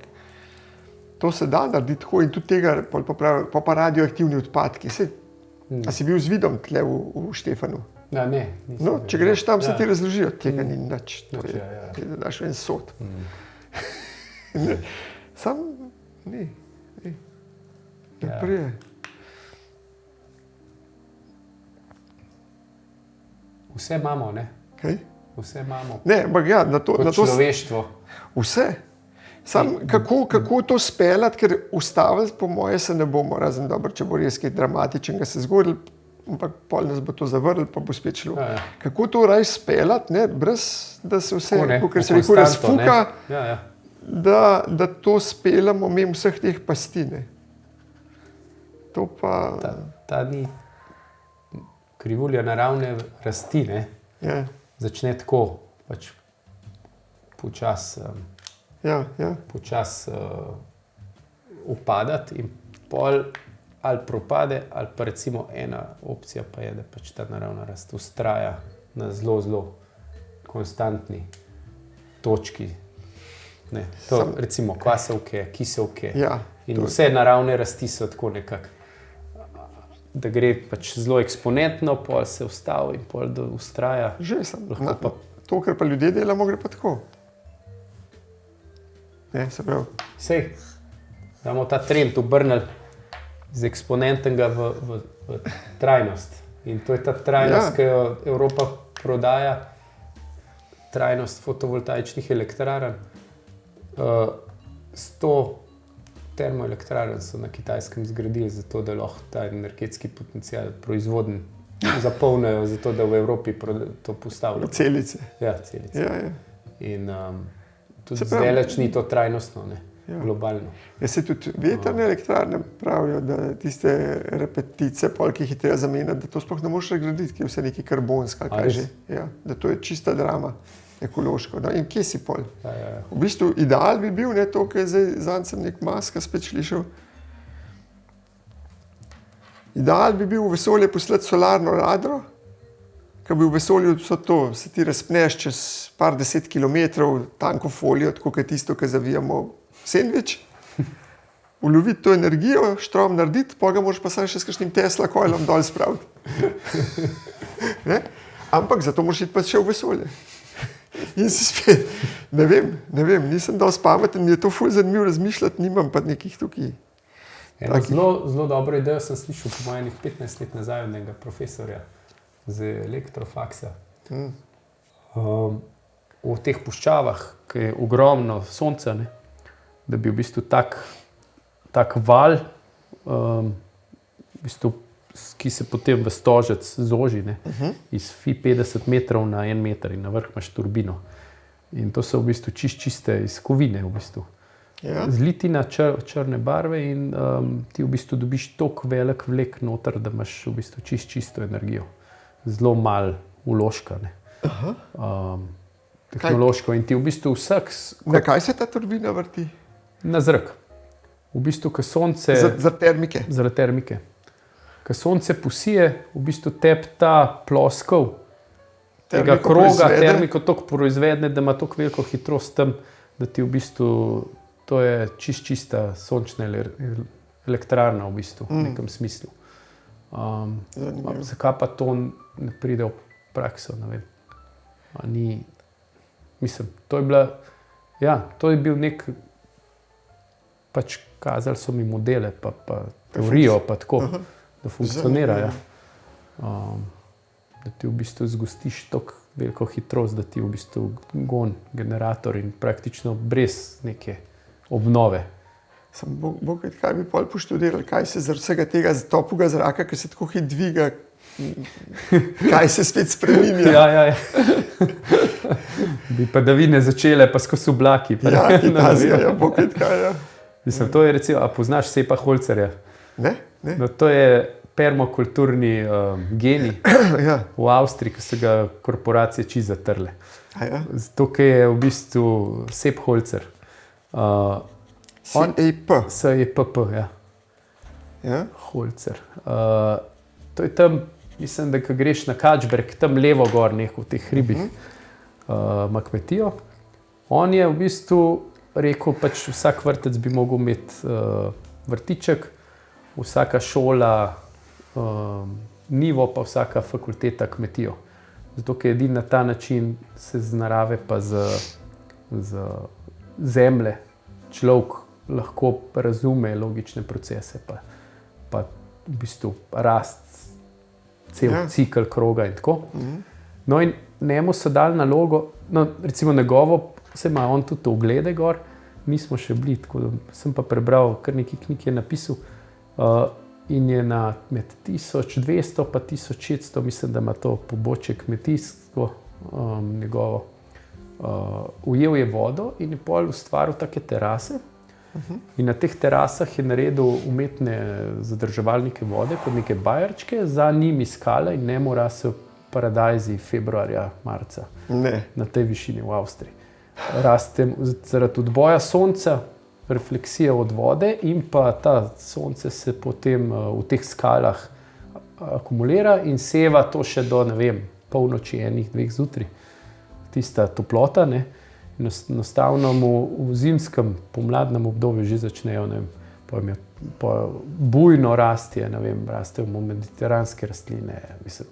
[SPEAKER 1] to se da narediti tako in tudi tega, pa radioaktivni odpadki. A si bil z vidom tle v Štefanu?
[SPEAKER 2] Ja, ne.
[SPEAKER 1] No, če greš tam, se ti razložijo, tega ni nič. To je, da daš en sod. Sam ni. Ne prije.
[SPEAKER 2] Vse imamo, ne?
[SPEAKER 1] Kaj?
[SPEAKER 2] Vse imamo.
[SPEAKER 1] Ne, ampak ja, na to
[SPEAKER 2] človeštvo.
[SPEAKER 1] Vse. Sam kako to speljati, ker ustaviti, po moje, se ne bomo, razen dobro, če bo res kaj dramatičnega se zgodilo, ampak pol nas bo to zavrnilo, pa bo spet šlo. Kako to raj speljati, ne, brez da se vse, ker se rekel, razfuka, da to speljamo mimo vseh teh pasti, ne. To pa...
[SPEAKER 2] Ta ni krivulja naravne rasti, ne? Začne tako, pač počasi upadati in pol ali propade, ali pa recimo ena opcija pa je, da pač ta naravna rast vztraja na zelo konstantni točki. Ne, to recimo kvasovke, kisovke in vse naravne rasti so tako nekako, da gre pač zelo eksponentno, pol se ustavi in pol da vztraja.
[SPEAKER 1] Že sem. To, kar pa ljudje delamo, gre pa tako. Ne, se pravi.
[SPEAKER 2] Sej, da bomo ta trend obrnili iz eksponentnega v trajnost. In to je ta trajnost, ki jo Evropa prodaja trajnost fotovoltaičnih elektrarn. 100 termoelektrarn so na Kitajskem zgradili, zato da lahko ta energetski potencial proizvodnje zapolnijo, zato da v Evropi to postavljajo.
[SPEAKER 1] Celice.
[SPEAKER 2] Ja, celice.
[SPEAKER 1] Ja.
[SPEAKER 2] In tudi zdaleč ni to trajnostno, ne?
[SPEAKER 1] Ja.
[SPEAKER 2] Globalno.
[SPEAKER 1] Jaz se tudi vetrne elektrarne pravijo, da tiste repetice, ki jih je treba zamenjati, da to sploh ne moreš regraditi, ki je vse neki karbonska, kaj že. Ja, da to je čista drama, ekološko. Da. In kje si pol?
[SPEAKER 2] Ja.
[SPEAKER 1] V bistvu ideal bi bil, ne to, kar je zdaj zancem nek Maska spet slišal. Ideal bi bil v vesolje poslati solarno ladro, ki bi v vesolju vso to, se ti razpneš čez par 10 kilometrov tanko folijo, tako kot tisto, ki zavijamo sendvič, uloviti to energijo, štrom narediti, pa ga moraš pa samo še s kakšnim Tesla coilom dol spraviti. Ampak zato moraš iti pa še v vesolje. In si spet, ne vem, nisem dosti pameten, mi je to ful zanimivo razmišljati, nimam pa nekih tukaj.
[SPEAKER 2] Zelo dobro idejo sem slišal po mojenih 15 let nazaj od enega profesorja z elektrofaksa. V teh puščavah, ki je ogromno sonca, ne, da bi v bistvu tak val, v bistvu, ki se potem v stožec zoži, ne, iz 50 metrov na 1 meter in na vrh imaš turbino. In to so v bistvu čiste iz kovine v bistvu.
[SPEAKER 1] Ja.
[SPEAKER 2] Zlitina črne barve in ti v bistvu dobiš toliko velik vlek noter, da imaš v bistvu čisto energijo. Zelo malo vložka, ne. Tehnološko. In ti v bistvu vsak...
[SPEAKER 1] Na kaj se ta turbina vrti?
[SPEAKER 2] Na zrak. V bistvu, ko sonce...
[SPEAKER 1] Zaradi termike?
[SPEAKER 2] Zaradi termike. Ko sonce posije, v bistvu tebi ta ploskev tega kroga termiko toliko proizvedne, da ima toliko veliko hitrost tam, da ti v bistvu... To je čista sončna elektrarna v bistvu, v nekem smislu. Zakaj pa to ne pride v prakso, ne vem. Mislim, to je bila, to je bil nek, pač kazali so mi modele, pa teorijo, pa tako, da funkcionira. Da ti v bistvu zgostiš toliko veliko hitrost, da ti v bistvu gon generator in praktično brez neke obnove.
[SPEAKER 1] Kaj bi pol poštudirali, kaj se zaradi vsega tega toplega zraka, ki se tako hitro dviga, kaj se spet spreminja.
[SPEAKER 2] Ja. Bi padavine začele, pa skozi oblaki.
[SPEAKER 1] Kitazija, kaj.
[SPEAKER 2] Mislim, to je recimo, a poznaš Sepa Holzerja?
[SPEAKER 1] Ne.
[SPEAKER 2] No, to je permakulturni genij v Avstriji, ki so ga korporacije čisto zatrle. Zato, ker je v bistvu Sepp Holzer. SEPP, ja. Holzer. To je tam, mislim, da ko greš na Kačberg, tam levo gor v teh hribih, ima kmetijo. On je v bistvu rekel, pač vsak vrtec bi mogel imeti vrtiček, vsaka šola nivo, pa vsaka fakulteta kmetijo. Zato, ker edini na ta način se z narave pa z zemlje človek lahko razume logične procese, pa v bistvu rast, cel cikl kroga in tako. No in njemu so dali nalogo, no recimo njegovo, se ima on tudi oglede gor, nismo še bili, tako da sem pa prebral, kar nekaj knjig je napisal in je med 1200 pa 1600, mislim, da ima to pobočje kmetijsko njegovo. Ujel je vodo in je pol ustvaril take terase. In na teh terasah je naredil umetne zadrževalnike vode, kot neke bajerčke, za njimi skale in njemu rasel paradajzi februarja, marca. Na tej višini v Avstriji. Raste zaradi odboja sonca, refleksije od vode in pa ta sonce se potem v teh skalah akumulira in seva to še do, ne vem, polnoči, 1-2 zjutraj. Tista toplota, ne, enostavno mu v zimskem, pomladnem obdobju že začnejo, ne vem, bujno rastje, ne vem, rastejo mu mediteranske rastline, mislim.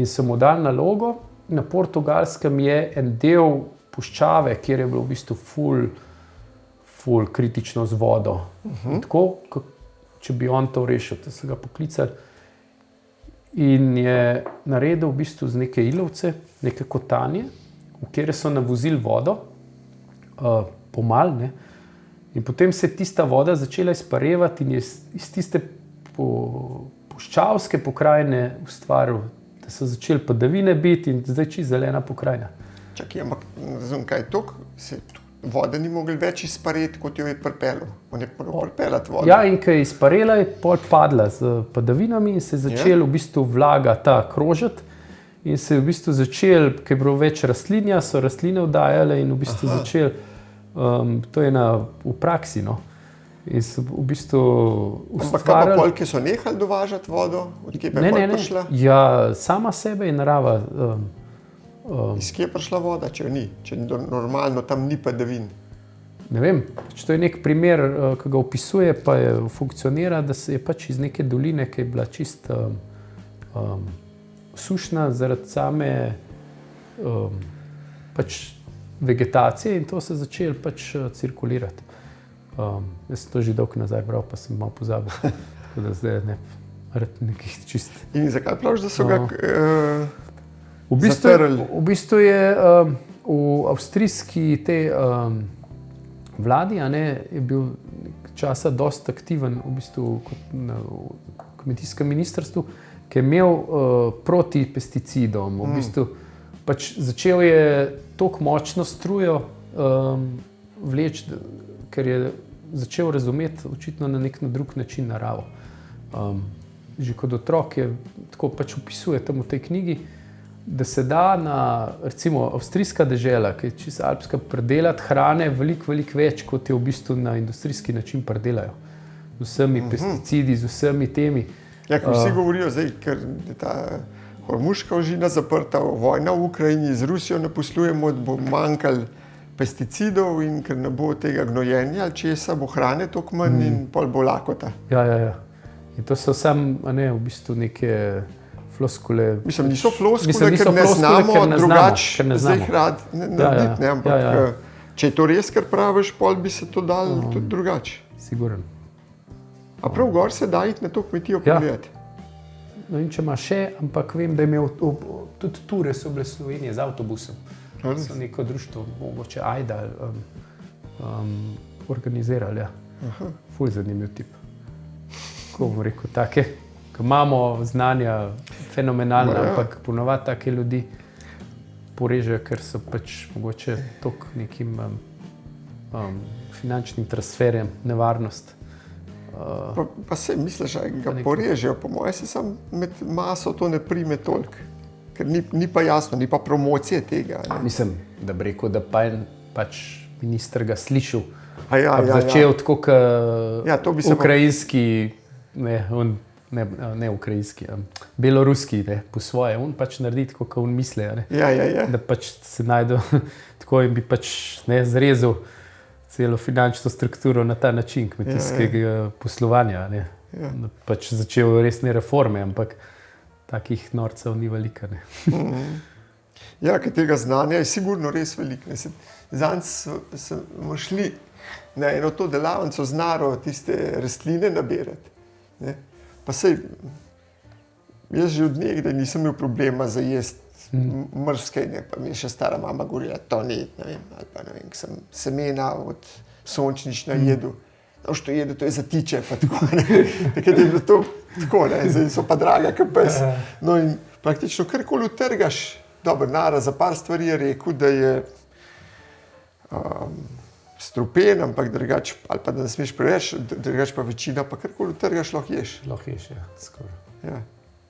[SPEAKER 2] In so mu dali nalogo, na Portugalskem je en del puščave, kjer je bilo v bistvu ful kritično z vodo. Tako, če bi on to rešil, da so ga poklicali. in je naredil v bistvu z neke ilovce, neke kotanje, v kjer so navozili vodo, pomal, ne. In potem se je tista voda začela izparevati in je iz tiste puščavske pokrajine ustvaril, da so začeli padavine biti in zdaj čisto zelena pokrajina.
[SPEAKER 1] Čakaj, ampak razumem, kaj je to? Voda ni mogla več izpareti, kot jo je pripeljal. On je moral pripeljati vodo.
[SPEAKER 2] Ja, in ko je izparela, je pol padla z padavinami in se je začel v bistvu vlaga ta krožiti in se je v bistvu začel, ker je bilo več rastlinja, so rastline vdajale in v bistvu začel, to je v praksi, no. In so v bistvu
[SPEAKER 1] ampak kaj pa pol, ki so nehali dovažati vodo? Od kje pa je pol prišla?
[SPEAKER 2] Ja, sama sebe je narava.
[SPEAKER 1] Iz kje je prišla voda, če jo ni? Če normalno tam ni padavin?
[SPEAKER 2] Ne vem, to je nek primer, ki ga opisuje, pa je funkcionira, da se je pač iz neke doline, ki je bila čist sušna zaradi same pač vegetacije in to se začelo pač cirkulirati. Jaz sem to že dolgo nazaj bral, pa sem malo pozabil, tako da zdaj ne rad nekih čist.
[SPEAKER 1] In zakaj praviš, da so ga
[SPEAKER 2] V bistvu je v avstrijski vladi, je bil časa dosti aktiven v bistvu kot na kmetijskem ministrstvu, ki je imel proti pesticidom. V bistvu pač začel je toliko močno strujo vleči, ker je začel razumeti očitno na nek drug način naravo. Že kot otrok je tako pač opisuje tam v tej knjigi, da se da na, recimo, avstrijska dežela, ki je čisto alpska, predelati hrane veliko več, kot je v bistvu na industrijski način predelajo. Z vsemi pesticidi, z vsemi temi.
[SPEAKER 1] Ja, ko vsi govorijo zdaj, ker je ta hormuška ožina zaprta, vojna v Ukrajini, z Rusijo ne poslujemo, da bo manjkalo pesticidov in ker ne bo tega gnojenja ali česa, bo hrane toliko manj in pol bo lakota.
[SPEAKER 2] Ja. In to so samo, v bistvu neke floskule.
[SPEAKER 1] Mislim, niso floskule, ker ne znamo drugače zdaj narediti, ampak če je to res, kar praviš, pol bi se to dalo tudi drugače.
[SPEAKER 2] Siguren.
[SPEAKER 1] A prav gor se da iti na to kmetijo pogledati?
[SPEAKER 2] Ne vem, če ima še, ampak vem, da je imel tudi ture so bile Slovenije z avtobusom. So neko društvo, mogoče Ajda, organizirali, Ful zanimiv tip. Ko bom rekel, take, ko imamo znanja fenomenalna, ampak ponovadi take ljudi porežejo, ker so pač mogoče toliko nekim finančnim transferjem, nevarnost.
[SPEAKER 1] Pa se misliš, da ga porežejo, po moje se sam med maso to ne prime toliko. Ker ni pa jasno, ni pa promocije tega. Ne?
[SPEAKER 2] Mislim, da bi rekel, da pač minister ga slišal.
[SPEAKER 1] Začel
[SPEAKER 2] tako, kot ukrajinski, ne ukrajinski, beloruski, po svoje. On pač naredi tako, kot on misli. Da pač se najde tako in bi pač zrezal celo finančno strukturo na ta način kmetijskega poslovanja. Pač začel resne reforme, ampak takih norcev ni veliko.
[SPEAKER 1] Ja, ker tega znanja je sigurno res veliko. Zanj smo šli na eno to delavnico z naro tiste rastline nabirati. Pa sej, jaz že od nekdaj nisem imel problema za jesti mrskaj, pa mi je še stara mama govorila, to ni, ali pa ne vem, sem semena od sončnična jedel. Što jedo, to je za tiče, pa tako, takrat je bilo to tako, zdaj so pa draga, kot pes. No in praktično karkoli utrgaš, dobro, Nara za par stvari je rekel, da je strupen, ampak drugače, ali pa da ne smeš preveč, drugače pa večina, pa karkoli utrgaš, lahko ješ.
[SPEAKER 2] Lahko ješ, skoraj.
[SPEAKER 1] Ja.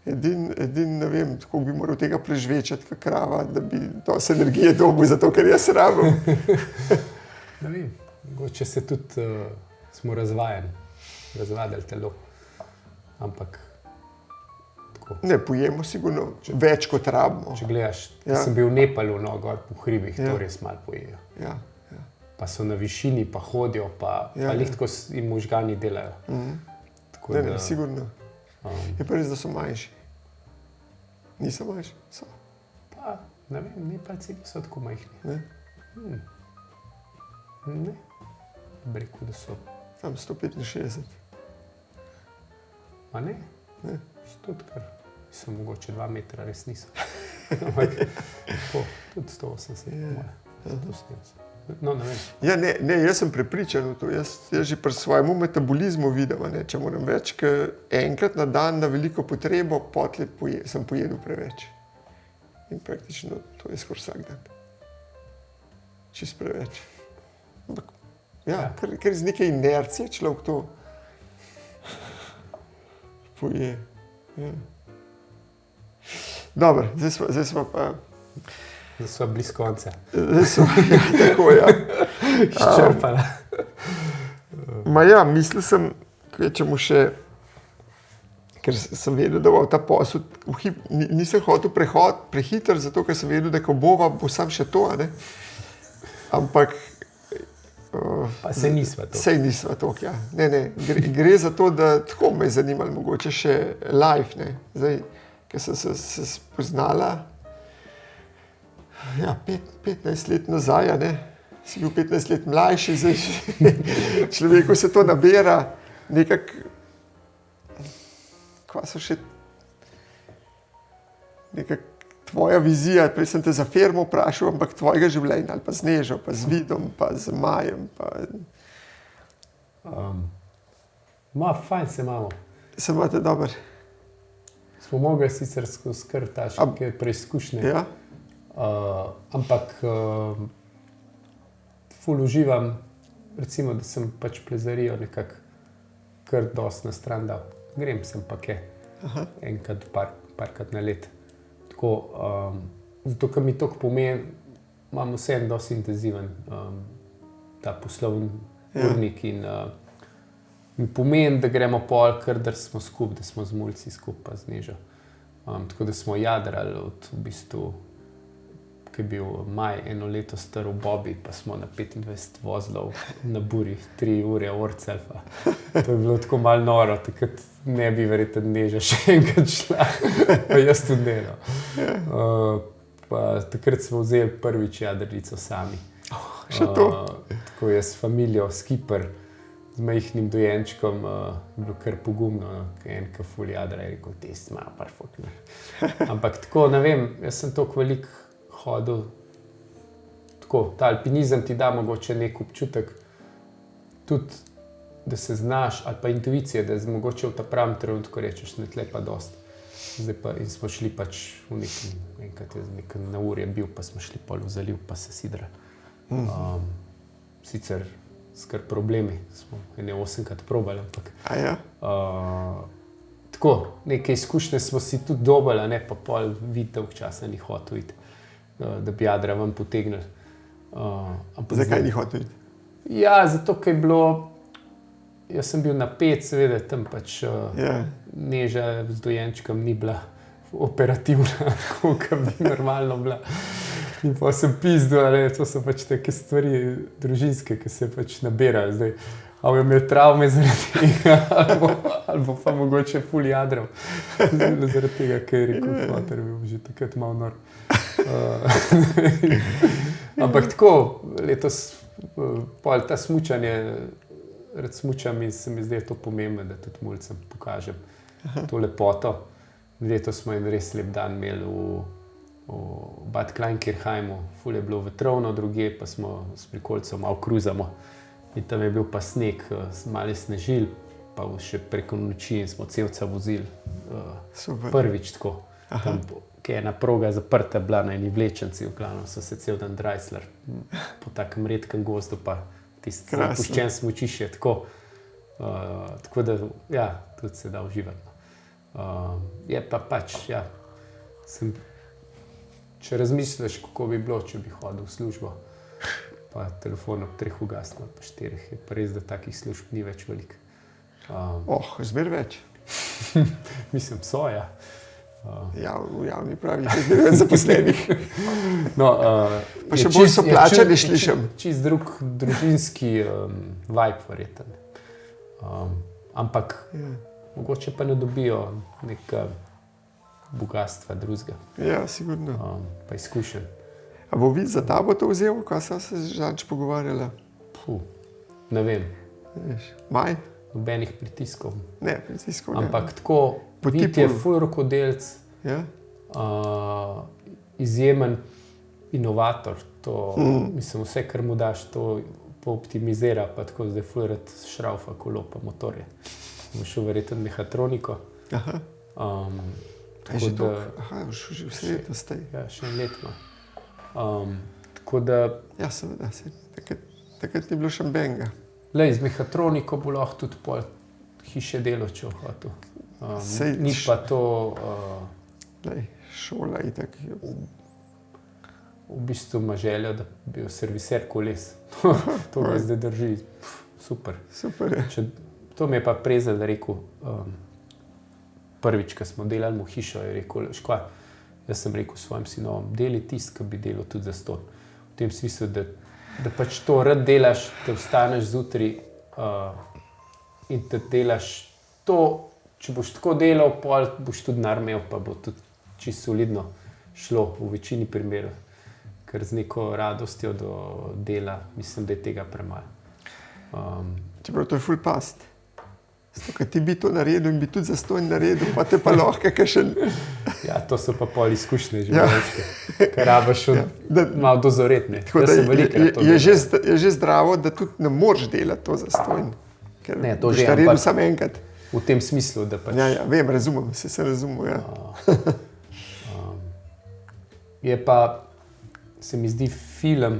[SPEAKER 1] Edin, ne vem, kako bi moral tega prežvečati, kot krava, da bi dosti energije dobil, zato ker jaz rabim.
[SPEAKER 2] Ne vem, mogoče se tudi smo razvadili telo, ampak tako.
[SPEAKER 1] Ne, pojemo sigurno več, kot rabimo.
[SPEAKER 2] Če gledaš, sem bil v Nepalu, gor po hribih, to res malo pojejo. Pa so na višini, pa hodijo, pa lihtko jim možgani delajo.
[SPEAKER 1] Ne, sigurno. Je pa res, da so manjši. Niso manjši? So.
[SPEAKER 2] Pa, ne vem, Nepalci niso tako majhni.
[SPEAKER 1] Ne?
[SPEAKER 2] Ne, bi rekel, da so.
[SPEAKER 1] Tam 165.
[SPEAKER 2] A ne?
[SPEAKER 1] Ne.
[SPEAKER 2] Štutkar. so mogoče 2 metra, res niso. Ampak tudi 180, moje. 170. No, ne vem.
[SPEAKER 1] Ja, ne, jaz sem prepričan v to. Jaz že pri svojemu metabolizmu vidim, če moram več, ker enkrat na dan na veliko potrebo, potlej sem pojedel preveč. In praktično to je skoraj vsak dan. Čist preveč. Ampak, ker z neke inercije človek to poje. Ja. Dobro, zdaj smo pa...
[SPEAKER 2] Zdaj smo blizu konca.
[SPEAKER 1] Zdaj smo, tako, ja.
[SPEAKER 2] Izčrpala.
[SPEAKER 1] Mislil sem, kvečemu še, ker sem vedel, da bo ta posel, nisem hotel prehiter, zato ker sem vedel, da ko bo sam še to, ne? Ampak...
[SPEAKER 2] Pa sej nisva to.
[SPEAKER 1] Sej nisva to, ja. Ne, gre za to, da tako me je zanimalo, mogoče še live, ne. Zdaj, ker sem se spoznala, 15 let nazaj, ne. Si bil 15 let mlajši, zdaj človeku se to nabira, nekako, kva so še, nekako tvoja vizija, prej sem te za firmo vprašal, ampak tvojega življenja, ali pa z Nežo, pa z Vidom, pa z Majem, pa...
[SPEAKER 2] Fajn se imamo.
[SPEAKER 1] Se imate dober.
[SPEAKER 2] Smo mogli sicer skozi kar taške preizkušnje.
[SPEAKER 1] Ja.
[SPEAKER 2] Ampak ful uživam, recimo, da sem pač plezarijo nekako kar dosti na stran dal. Grem sem pa enkrat, parkrat na let. Tako, zato, ker mi to pomeni, imam vseeno dosti intenziven ta poslovni urnik in mi pomeni, da gremo pol, ker da smo skupaj, da smo z mulci skupaj pa z Nežo. Tako da smo jadrali od v bistvu, ki je bil maj eno leto star v Bobi, pa smo na 25 vozlov na buri, 3 ure Orcelfa. To je bilo tako malo noro, takrat ne bi verjetno Neža še enkrat šla, pa jaz tudi ne. Takrat smo vzeli prvič jadrnico sami.
[SPEAKER 1] Še to?
[SPEAKER 2] Tako jaz s familijo, skipper, z majhnim dojenčkom, bilo kar pogumno, enka ful jadra je rekel, test ima par fuk. Ampak tako, ne vem, jaz sem toliko veliko hodil, tako, ta alpinizem ti da mogoče nek občutek, tudi, da se znaš, ali pa intuicija, da je mogoče v ta pravem trenutku rečeš, ne tle pa dost. Zdaj pa, in smo šli pač v nekem, enkrat je nekaj na ur je bil, pa smo šli pol v zaliv, pa se sidra. Sicer skar problemi, smo ene 8krat probali, ampak... Tako, neke izkušnje smo si tudi dobili, ne, pa pol videl časa ni hotel iti, da bi jadra ven potegnili.
[SPEAKER 1] Zakaj ni hotel iti?
[SPEAKER 2] Ja, zato, ker je bilo, jaz sem bil napet, seveda, tam pač Neža z dojenčkom ni bila operativna, koliko bi normalno bila. In pa sem pizdil, to so pač take stvari družinske, ki se pač nabirajo zdaj. Ali je imel travme zaradi tega, ali pa mogoče ful jadral. Zaradi tega, ker je rekel, flater bil že takrat malo nor. Ampak tako, letos pol ta smučanje, rad smučam in se mi zdaj to pomembno, da tudi mulcem pokažem to lepoto. Letos smo en res lep dan imeli v Bad Kleinkirchheimu, ful je bilo vetrovno drugje, pa smo s prikolico malo kruzamo. In tam je bil pa sneg, malo snežil, pa še preko noči in smo celca vozili. Prvič tako. Tam, ki je ena proga zaprta, bila na eni vlečenci, v glavnem so se cel dan drajsler po takem redkem gozdu, pa tisti zapuščen smučišče, tako. Tako da, ja, tudi se da uživati. Je pa pač, ja, če razmisliš, kako bi bilo, če bi hodil v službo, pa telefon ob 3 ugasnil, pa 4, je pa res, da takih služb ni več veliko.
[SPEAKER 1] Zmer več.
[SPEAKER 2] Mislim, so, ja.
[SPEAKER 1] V javni pravi, je zmer več zaposlenih. Pa še bolj so plačani, slišim.
[SPEAKER 2] Čist drug družinski vibe, verjeten. Ampak mogoče pa ne dobijo neka bogatstva drugega.
[SPEAKER 1] Ja, sigurno.
[SPEAKER 2] Pa izkušenj.
[SPEAKER 1] A bo vid za ta bo to vzel, kaj sva se že zadnjič pogovarjala?
[SPEAKER 2] Ne vem.
[SPEAKER 1] Maj?
[SPEAKER 2] nobenih pritiskov.
[SPEAKER 1] Ne, pritiskov ne.
[SPEAKER 2] Ampak tako, Vid je ful rokodelc,
[SPEAKER 1] Ja?
[SPEAKER 2] izjemen inovator. To, mislim, vse, kar mu daš, to pooptimizira, pa tako zdaj ful rad šraufa kolo pa motorje. Bo šel verjetno mehatroniko.
[SPEAKER 1] Aha.
[SPEAKER 2] Tako
[SPEAKER 1] Že
[SPEAKER 2] da,
[SPEAKER 1] to? Aha, že vse leto staj.
[SPEAKER 2] ja, še en let ima. Tako da,
[SPEAKER 1] Ja, seveda, takrat ni bilo še benga.
[SPEAKER 2] lej, z mehatroniko bo lahko tudi pol hiše delo, če v hotel.
[SPEAKER 1] Sej,
[SPEAKER 2] Ni pa to
[SPEAKER 1] Lej, šola itak.
[SPEAKER 2] v bistvu ima željo, da bi bil serviser koles. To ga zdaj drži. Super.
[SPEAKER 1] Super je.
[SPEAKER 2] To mi je pa Prezelj rekel, prvič, ko smo delali mu hišo, je rekel, škva, jaz sem rekel svojim sinovom, deli tisto, ki bi delal tudi za ston. V tem smislu, da pač to rad delaš, te vstaneš zjutraj in te delaš to, če boš tako delal, pol boš tudi denar imel, pa bo tudi čisto solidno šlo v večini primerov. Ker z neko radostjo do dela, mislim, da je tega premalo.
[SPEAKER 1] Čeprav to je ful past. Ker ti bi to naredil in bi tudi zastonj naredil, pa te pa lahko kakšen...
[SPEAKER 2] Ja, to so pa pol izkušnje življenjske, ker rabaš malo dozoretne.
[SPEAKER 1] Tako da je že zdravo, da tudi ne moreš delati to zastonj. Ker
[SPEAKER 2] Ne, to
[SPEAKER 1] boš
[SPEAKER 2] že,
[SPEAKER 1] naredil
[SPEAKER 2] ampak-
[SPEAKER 1] samo enkrat.
[SPEAKER 2] V tem smislu, da pač
[SPEAKER 1] Ja, vem, razumem, se razumem, ja.
[SPEAKER 2] je pa, se mi zdi film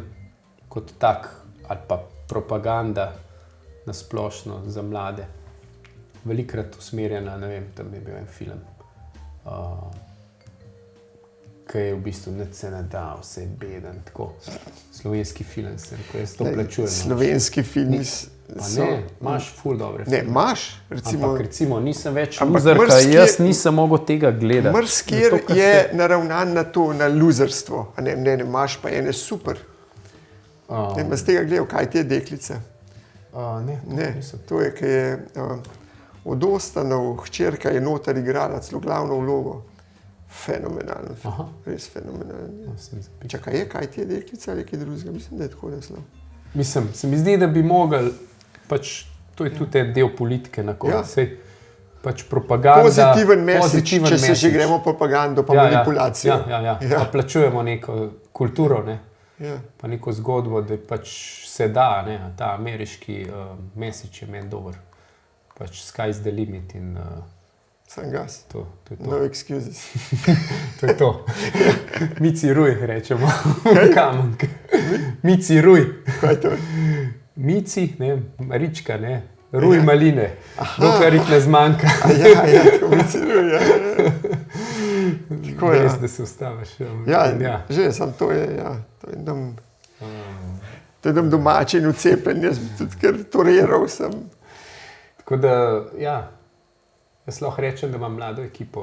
[SPEAKER 2] kot tak, ali pa propaganda na splošno za mlade, velikrat usmerjena, ne vem, tam je bil en film, ki je v bistvu nič se ne da, vse je beden, tako. Slovenski film, ko jaz to plačujem.
[SPEAKER 1] Slovenski filmi
[SPEAKER 2] Pa
[SPEAKER 1] so...
[SPEAKER 2] ne, imaš ful dobre
[SPEAKER 1] Ne,
[SPEAKER 2] filme.
[SPEAKER 1] imaš, recimo...
[SPEAKER 2] Ampak recimo nisem več
[SPEAKER 1] Ampak
[SPEAKER 2] luzerka,
[SPEAKER 1] marsikje-
[SPEAKER 2] jaz nisem mogel tega gledati.
[SPEAKER 1] Marsikjer
[SPEAKER 2] Zato, ker
[SPEAKER 1] je
[SPEAKER 2] se-
[SPEAKER 1] naravnan na to, na luzerstvo. A ne, imaš pa ene super. Ne, z tega gledal, kaj ti je deklica.
[SPEAKER 2] Ne,
[SPEAKER 1] Ne,
[SPEAKER 2] nisem.
[SPEAKER 1] to je, ki je od Ostanov, hčerka je noter igrala celo glavno vlogo. Fenomenalen film,
[SPEAKER 2] Aha.
[SPEAKER 1] res fenomenalen.
[SPEAKER 2] Sem zapisal.
[SPEAKER 1] Čakaj, je kaj ti je deklica ali kaj drugega? Mislim, da je tako naslov.
[SPEAKER 2] Mislim, se mi zdi, da bi mogli, pač to je tudi en del politike na koncu.
[SPEAKER 1] Ja.
[SPEAKER 2] Sej, pač propaganda.
[SPEAKER 1] Pozitiven message,
[SPEAKER 2] pozitiven
[SPEAKER 1] če se že
[SPEAKER 2] message.
[SPEAKER 1] gremo propagando pa manipulacijo.
[SPEAKER 2] Ja.
[SPEAKER 1] Ja.
[SPEAKER 2] Pa plačujemo neko kulturo, ne?
[SPEAKER 1] Ja.
[SPEAKER 2] Pa neko zgodbo, da pač se da, ne? Ta ameriški message je meni dober. Pač sky's the limit in
[SPEAKER 1] Sam gas.
[SPEAKER 2] to je to.
[SPEAKER 1] No excuses.
[SPEAKER 2] To je to. Mici ruj, rečemo. Kamenke. Mici ruj.
[SPEAKER 1] Kaj je to?
[SPEAKER 2] Mici, ne, marička, ne. Ruj maline. Dokler jih ne zmanjka.
[SPEAKER 1] Ja, tako mislijo, ja. Tako je.
[SPEAKER 2] Res, da se ustaviš.
[SPEAKER 1] Ja, že, sam to je, ja. To je nam domače in vcepljen, jaz bi tudi kar toriral sem.
[SPEAKER 2] Tako da, ja, jaz lahko rečem, da imam mlado ekipo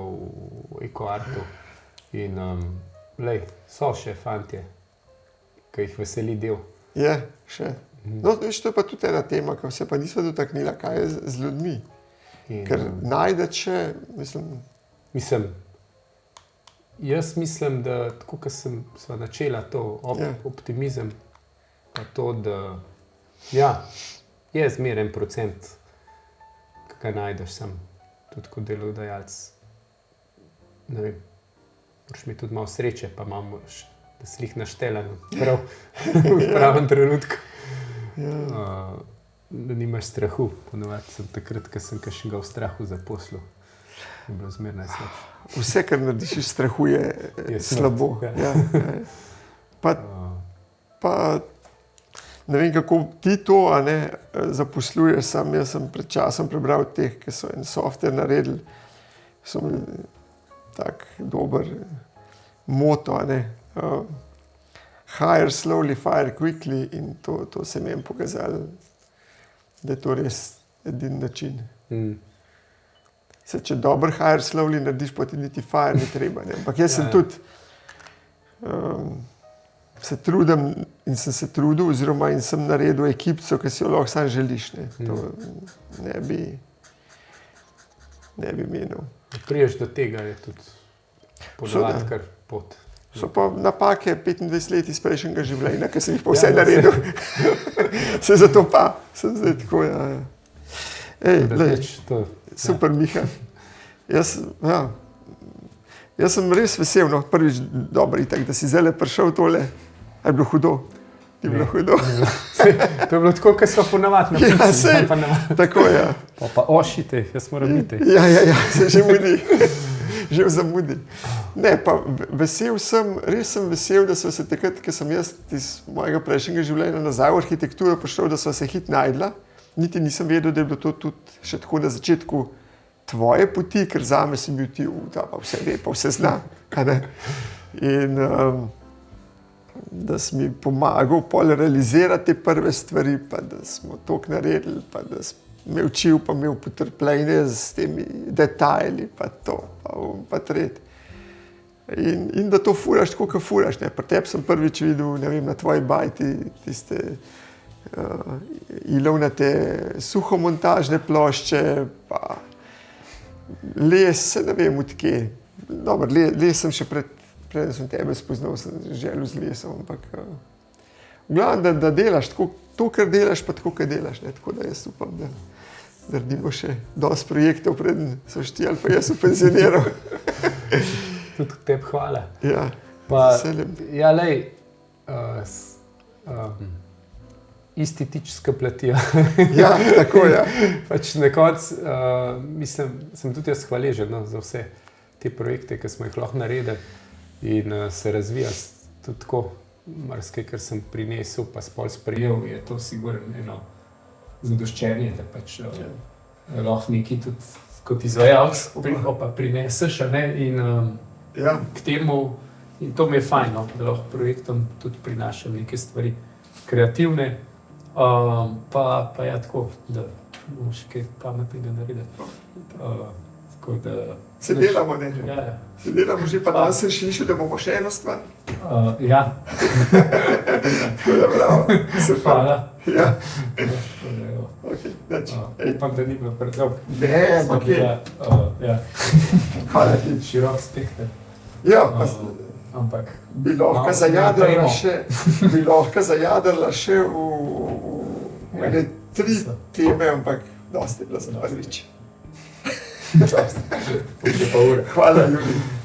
[SPEAKER 2] v EcoArtu in lej, so še fantje, ki jih veseli del.
[SPEAKER 1] Je, še. No, viš, to je pa tudi ena tema, ki se pa nismo dotaknila, kaj je z ljudmi.
[SPEAKER 2] In,
[SPEAKER 1] Ker najdeš še, mislim,
[SPEAKER 2] jaz mislim, da tako, kot sva načela to
[SPEAKER 1] Ja.
[SPEAKER 2] optimizem, pa to, da ja, je zmeren procent, ki ga najdeš sam, tudi kot delodajalec. Ne vem, moraš imeti tudi malo sreče, pa moraš, da si jih naštelan prav v pravem trenutku. Da nimaš strahu. Ponovadi sem takrat, ko sem kakšnega v strahu zaposlil, je bilo zmerno najslabše.
[SPEAKER 1] vse, kar narediš iz strahu, je
[SPEAKER 2] Je
[SPEAKER 1] slabo.
[SPEAKER 2] smrt,
[SPEAKER 1] Ja. Pa ne vem, kako ti to zaposluješ. Jaz sem pred časom prebral teh, ki so en software naredili, so imeli tak dober moto, hire slowly, fire quickly, in to se mi je pokazalo, da je to res edini način. Če dobro hire slowly narediš, potem niti fire ni treba. Ne? Ampak jaz sem tudi se trudim in sem se trudil, oziroma in sem naredil ekipico, ki si jo lahko sam želiš. Ne? To ne bi menil.
[SPEAKER 2] Priješ do tega je tudi podavati kar pot.
[SPEAKER 1] So pa napake 25 let iz prejšnjega življenja, ki sem jih pa vse naredil. Se zato pa sem zdaj tako, Ej,
[SPEAKER 2] Da
[SPEAKER 1] lej,
[SPEAKER 2] pač to,
[SPEAKER 1] super, Miha. Jaz sem res vesel, no, prvič dobro, itak, da si zdaj prišel tole. A je bilo hudo? Je bilo hudo.
[SPEAKER 2] To je bilo tako, kot so ponavadi na
[SPEAKER 1] Ja,
[SPEAKER 2] pici.
[SPEAKER 1] sej, tako je.
[SPEAKER 2] Pa ošite, jaz moram biti.
[SPEAKER 1] Ja, se že mudi. Že v zamudi. Ne, pa vesel sem, res sem vesel, da so se takrat, ko sem jaz iz mojega prejšnjega življenja nazaj v arhitekturo prišel, da so se hit najdla. Niti nisem vedel, da je bilo to tudi še tako na začetku tvoje poti, ker zame si bil ti, da pa vse ve, pa vse zna. In da si mi pomagal pol realizirati te prve stvari, pa da smo toliko naredili, pa da si me učil, pa imel potrpljenje s temi detajli, pa to, pa tret. In da to furaš tako, kot furaš. Ne. Pri tebi sem prvič videl, ne vem, na tvoji bajti tiste ilovnate suhomontažne plošče, pa les, ne vem, odkje. Dobro, les sem še preden sem tebe spoznal, sem želel z lesom, ampak v glavnem, da delaš tako, to, kar delaš, pa tako, kar delaš. Ne. Tako da jaz upam, da naredimo še dosti projektov, preden so ti ali pa jaz upenzioniral.
[SPEAKER 2] Tudi tebi hvala.
[SPEAKER 1] Ja,
[SPEAKER 2] Pa,
[SPEAKER 1] veselim.
[SPEAKER 2] ja, lej, isti tič skletijo.
[SPEAKER 1] Ja, tako je.
[SPEAKER 2] Pač na koncu, mislim, sem tudi jaz hvaležen, no, za vse te projekte, ki smo jih lahko naredili in se razvija tudi tako. Marsikaj, kar sem prinesel, pa spol sprejel, je to sigurno eno zadoščenje, da pač lahko nekaj tudi kot izvajalec pa prineseš, a ne, in
[SPEAKER 1] Ja.
[SPEAKER 2] k temu, in to mi je fajn, no, da lahko projektom tudi prinašam neke stvari kreativne, pa ja tako, da bomo še kaj pametnega narediti. Tako da...
[SPEAKER 1] Se delamo, ne?
[SPEAKER 2] Ja.
[SPEAKER 1] Se delamo že, pa danes sem še mišljal, da bomo še eno stvar.
[SPEAKER 2] Ja.
[SPEAKER 1] Tako da bravo, super.
[SPEAKER 2] Hvala.
[SPEAKER 1] Ja,
[SPEAKER 2] Ja.
[SPEAKER 1] ok, nič.
[SPEAKER 2] Upam, da ni bilo predolgo.
[SPEAKER 1] Ne, ampak je.
[SPEAKER 2] Ja.
[SPEAKER 1] Hvala ti.
[SPEAKER 2] Širok spekter.
[SPEAKER 1] Ja, pa
[SPEAKER 2] Ampak
[SPEAKER 1] bi lahko zajadrala še, v ene 3 teme, ampak dosti je bilo za prvič.
[SPEAKER 2] je pa ura.
[SPEAKER 1] Hvala, Juri.